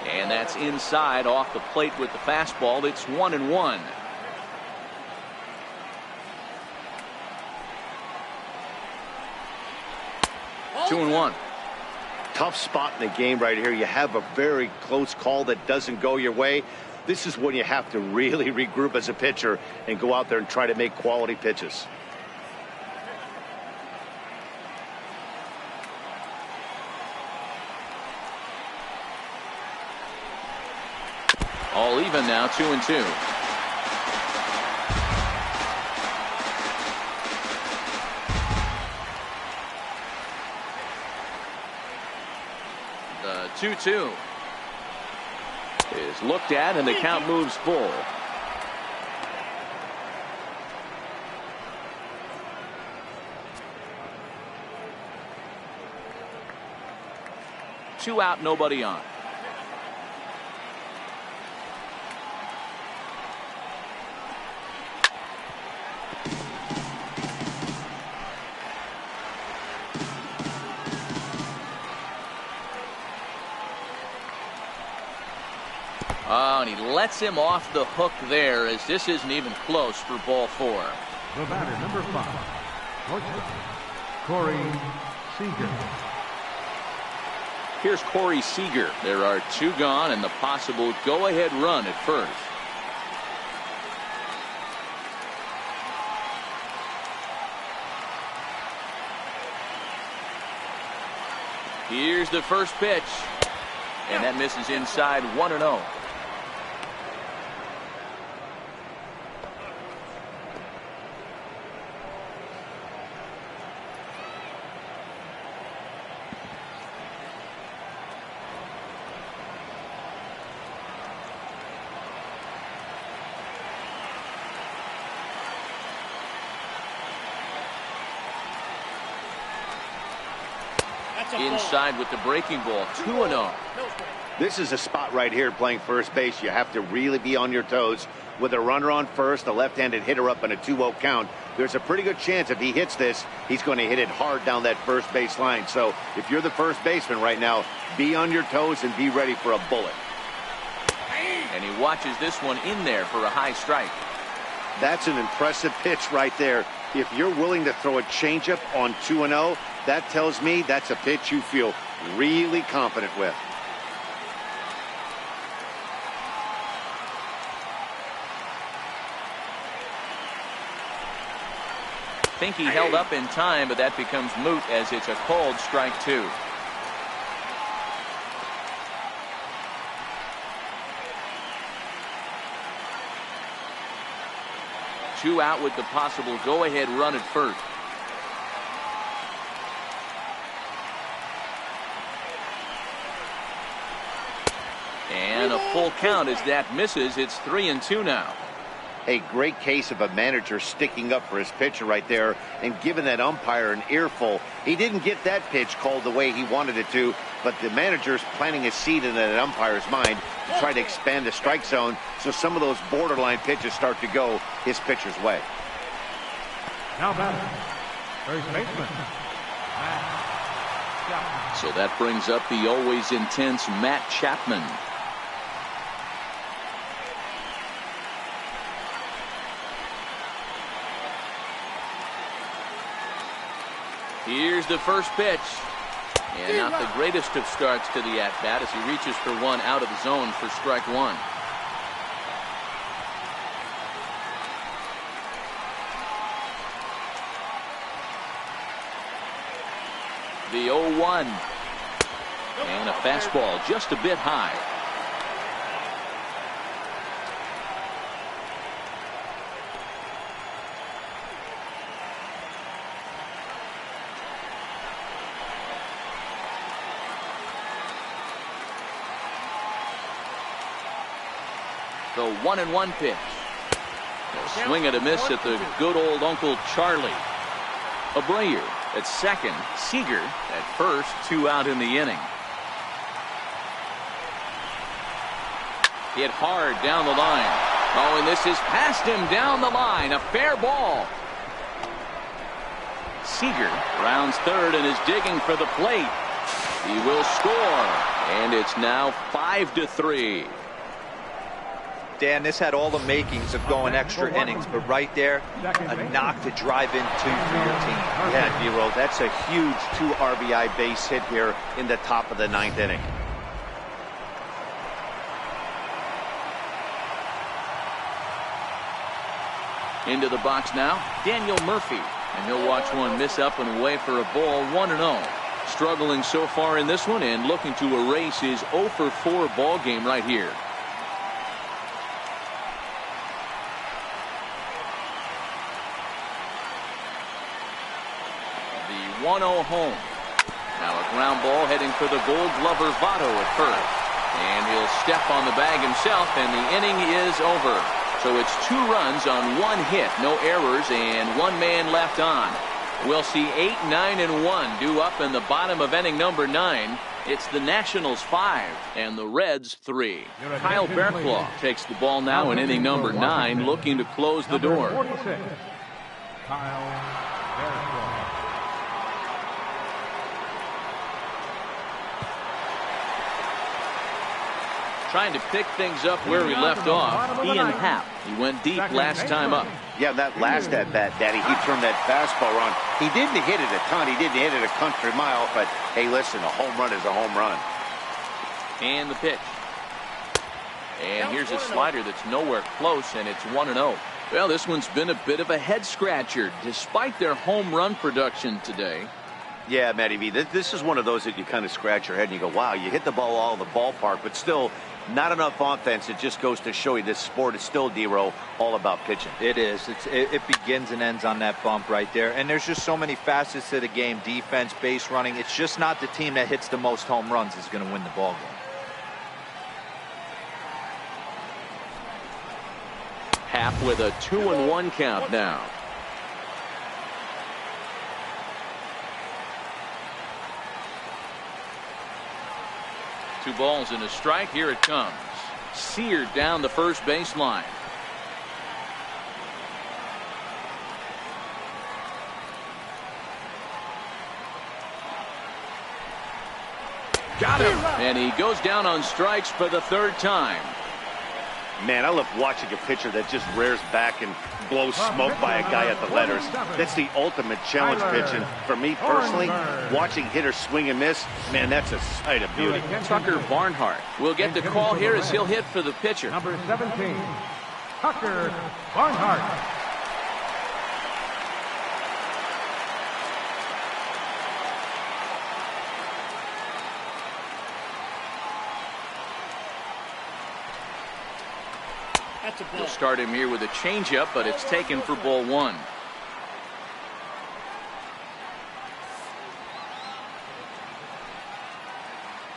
And that's inside off the plate with the fastball. It's 1-1. Two and one. Tough spot in the game right here. You have a very close call that doesn't go your way. This is when you have to really regroup as a pitcher and go out there and try to make quality pitches. All even now, 2-2. The 2-2 is looked at, and the count moves full. Two out, nobody on. Oh, and he lets him off the hook there, as this isn't even close for ball four. The batter, number 5, Corky Seager. Here's Corey Seager. There are two gone and the possible go-ahead run at first. Here's the first pitch, and that misses inside. 1-0. Inside with the breaking ball. 2-0. This is a spot right here playing first base. You have to really be on your toes. With a runner on first, a left-handed hitter up, and a 2-0 count, there's a pretty good chance if he hits this, he's going to hit it hard down that first base line. So if you're the first baseman right now, be on your toes and be ready for a bullet. And he watches this one in there for a high strike. That's an impressive pitch right there. If you're willing to throw a changeup on 2-0, that tells me that's a pitch you feel really confident with. I think he held up in time, but that becomes moot as it's a called strike two. Two out with the possible go-ahead run at first. And a full count as that misses. It's 3-2 now. A great case of a manager sticking up for his pitcher right there and giving that umpire an earful. He didn't get that pitch called the way he wanted it to, but the manager's planting a seed in that umpire's mind to try to expand the strike zone, so some of those borderline pitches start to go his pitcher's way. Now batter, first baseman. So that brings up the always intense Matt Chapman. Here's the first pitch. And not the greatest of starts to the at-bat as he reaches for one out of the zone for strike one. The 0-1. And a fastball just a bit high. The 1-1 pitch. A swing and a miss at the good old Uncle Charlie. Abreu at second. Seager at first. Two out in the inning. Hit hard down the line. Oh, and this is past him down the line. A fair ball. Seager rounds third and is digging for the plate. He will score, and it's now 5-3. Dan, this had all the makings of going extra innings, but right there, a knock to drive in two for your team. Yeah, D-Roll, that's a huge 2 RBI base hit here in the top of the 9th inning. Into the box now, Daniel Murphy. And he'll watch one miss up and away for a ball, 1-0. Struggling so far in this one and looking to erase his 0-for-4 ball game right here. The 1-0 home. Now a ground ball heading for the Gold Glover Votto at first. And he'll step on the bag himself, and the inning is over. So it's 2 runs on 1 hit, no errors, and 1 man left on. We'll see 8, 9, and 1 due up in the bottom of inning number 9. It's the Nationals 5 and the Reds 3. Kyle Bearclaw takes the ball now in inning number 9, looking to close the door. 46, Kyle Bearclaw. Trying to pick things up where he left off, Ian Happ. He went deep last time up. Yeah, that last at-bat, Daddy, he turned that fastball on. He didn't hit it a ton. He didn't hit it a country mile, but hey, listen, a home run is a home run. And the pitch. And here's a slider that's nowhere close, and it's 1-0. Well, this one's been a bit of a head-scratcher, despite their home run production today. Yeah, Matty V, this is one of those that you kind of scratch your head and you go, wow, you hit the ball all in the ballpark, but still not enough offense. It just goes to show you this sport is still, D-Row, all about pitching. It is. It begins and ends on that bump right there. And there's just so many facets to the game. Defense, base running. It's just not the team that hits the most home runs is going to win the ball game. Happ with a 2-1 count now. Two balls and a strike. Here it comes. Seared down the first baseline. Got him. And he goes down on strikes for the 3rd time. Man, I love watching a pitcher that just rears back and blows smoke by a guy at the letters. That's the ultimate challenge pitch. And for me personally, watching hitters swing and miss, man, that's a sight of beauty. Tucker Barnhart will get the call here as he'll hit for the pitcher. Number 17, Tucker Barnhart. We'll start him here with a changeup, but it's taken for ball 1.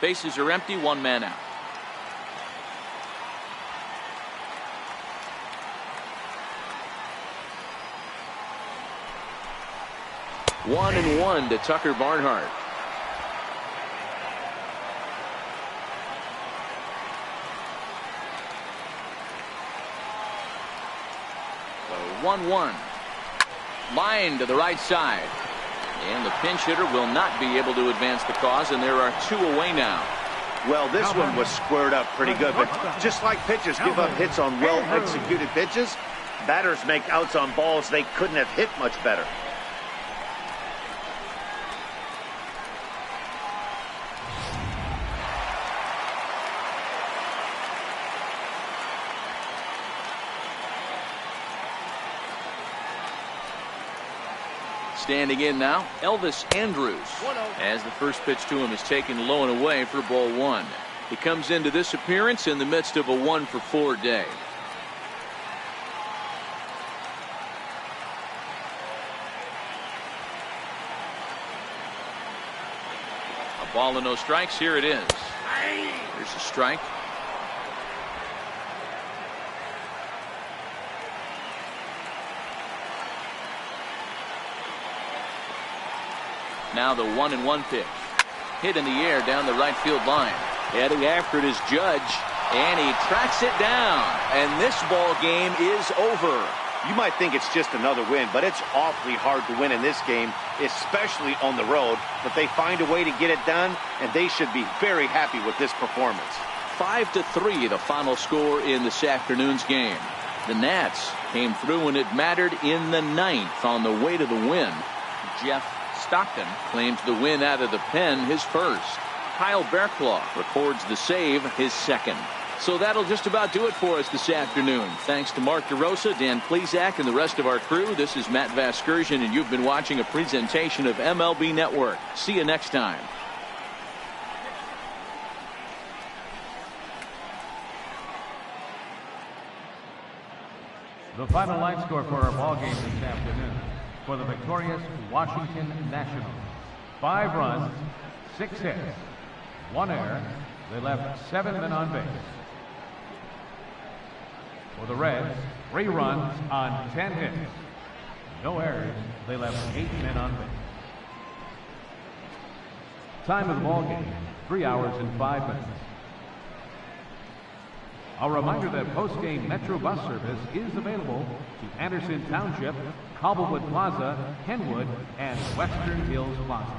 Bases are empty, 1 man out. One and one to Tucker Barnhart. So 1-1. Line to the right side. And the pinch hitter will not be able to advance the cause, and there are 2 away now. Well, this one was squared up pretty good, but just like pitchers give up hits on well-executed pitches, batters make outs on balls they couldn't have hit much better. Standing in now, Elvis Andrus, as the first pitch to him is taken low and away for ball 1. He comes into this appearance in the midst of a 1-for-4 day. A ball and no strikes. Here it is. There's a strike. Now the 1-1 pitch. Hit in the air down the right field line. Heading after it is Judge. And he tracks it down. And this ball game is over. You might think it's just another win, but it's awfully hard to win in this game, especially on the road. But they find a way to get it done, and they should be very happy with this performance. 5-3, the final score in this afternoon's game. The Nats came through when it mattered in the 9th on the way to the win. Jeff Stockton claims the win out of the pen, his first. Kyle Bearclaw records the save, his second. So that'll just about do it for us this afternoon. Thanks to Mark DeRosa, Dan Plesac, and the rest of our crew. This is Matt Vasgersian, and you've been watching a presentation of MLB Network. See you next time. The final line score for our ball game this afternoon for the victorious Washington Nationals. 5 runs, 6 hits, 1 error. They left 7 men on base. For the Reds, 3 runs on 10 hits. No errors. They left 8 men on base. Time of the ball game, 3 hours and 5 minutes. A reminder that post-game Metro bus service is available to Anderson Township, Cobblewood Plaza, Kenwood, and Western Hills Plaza.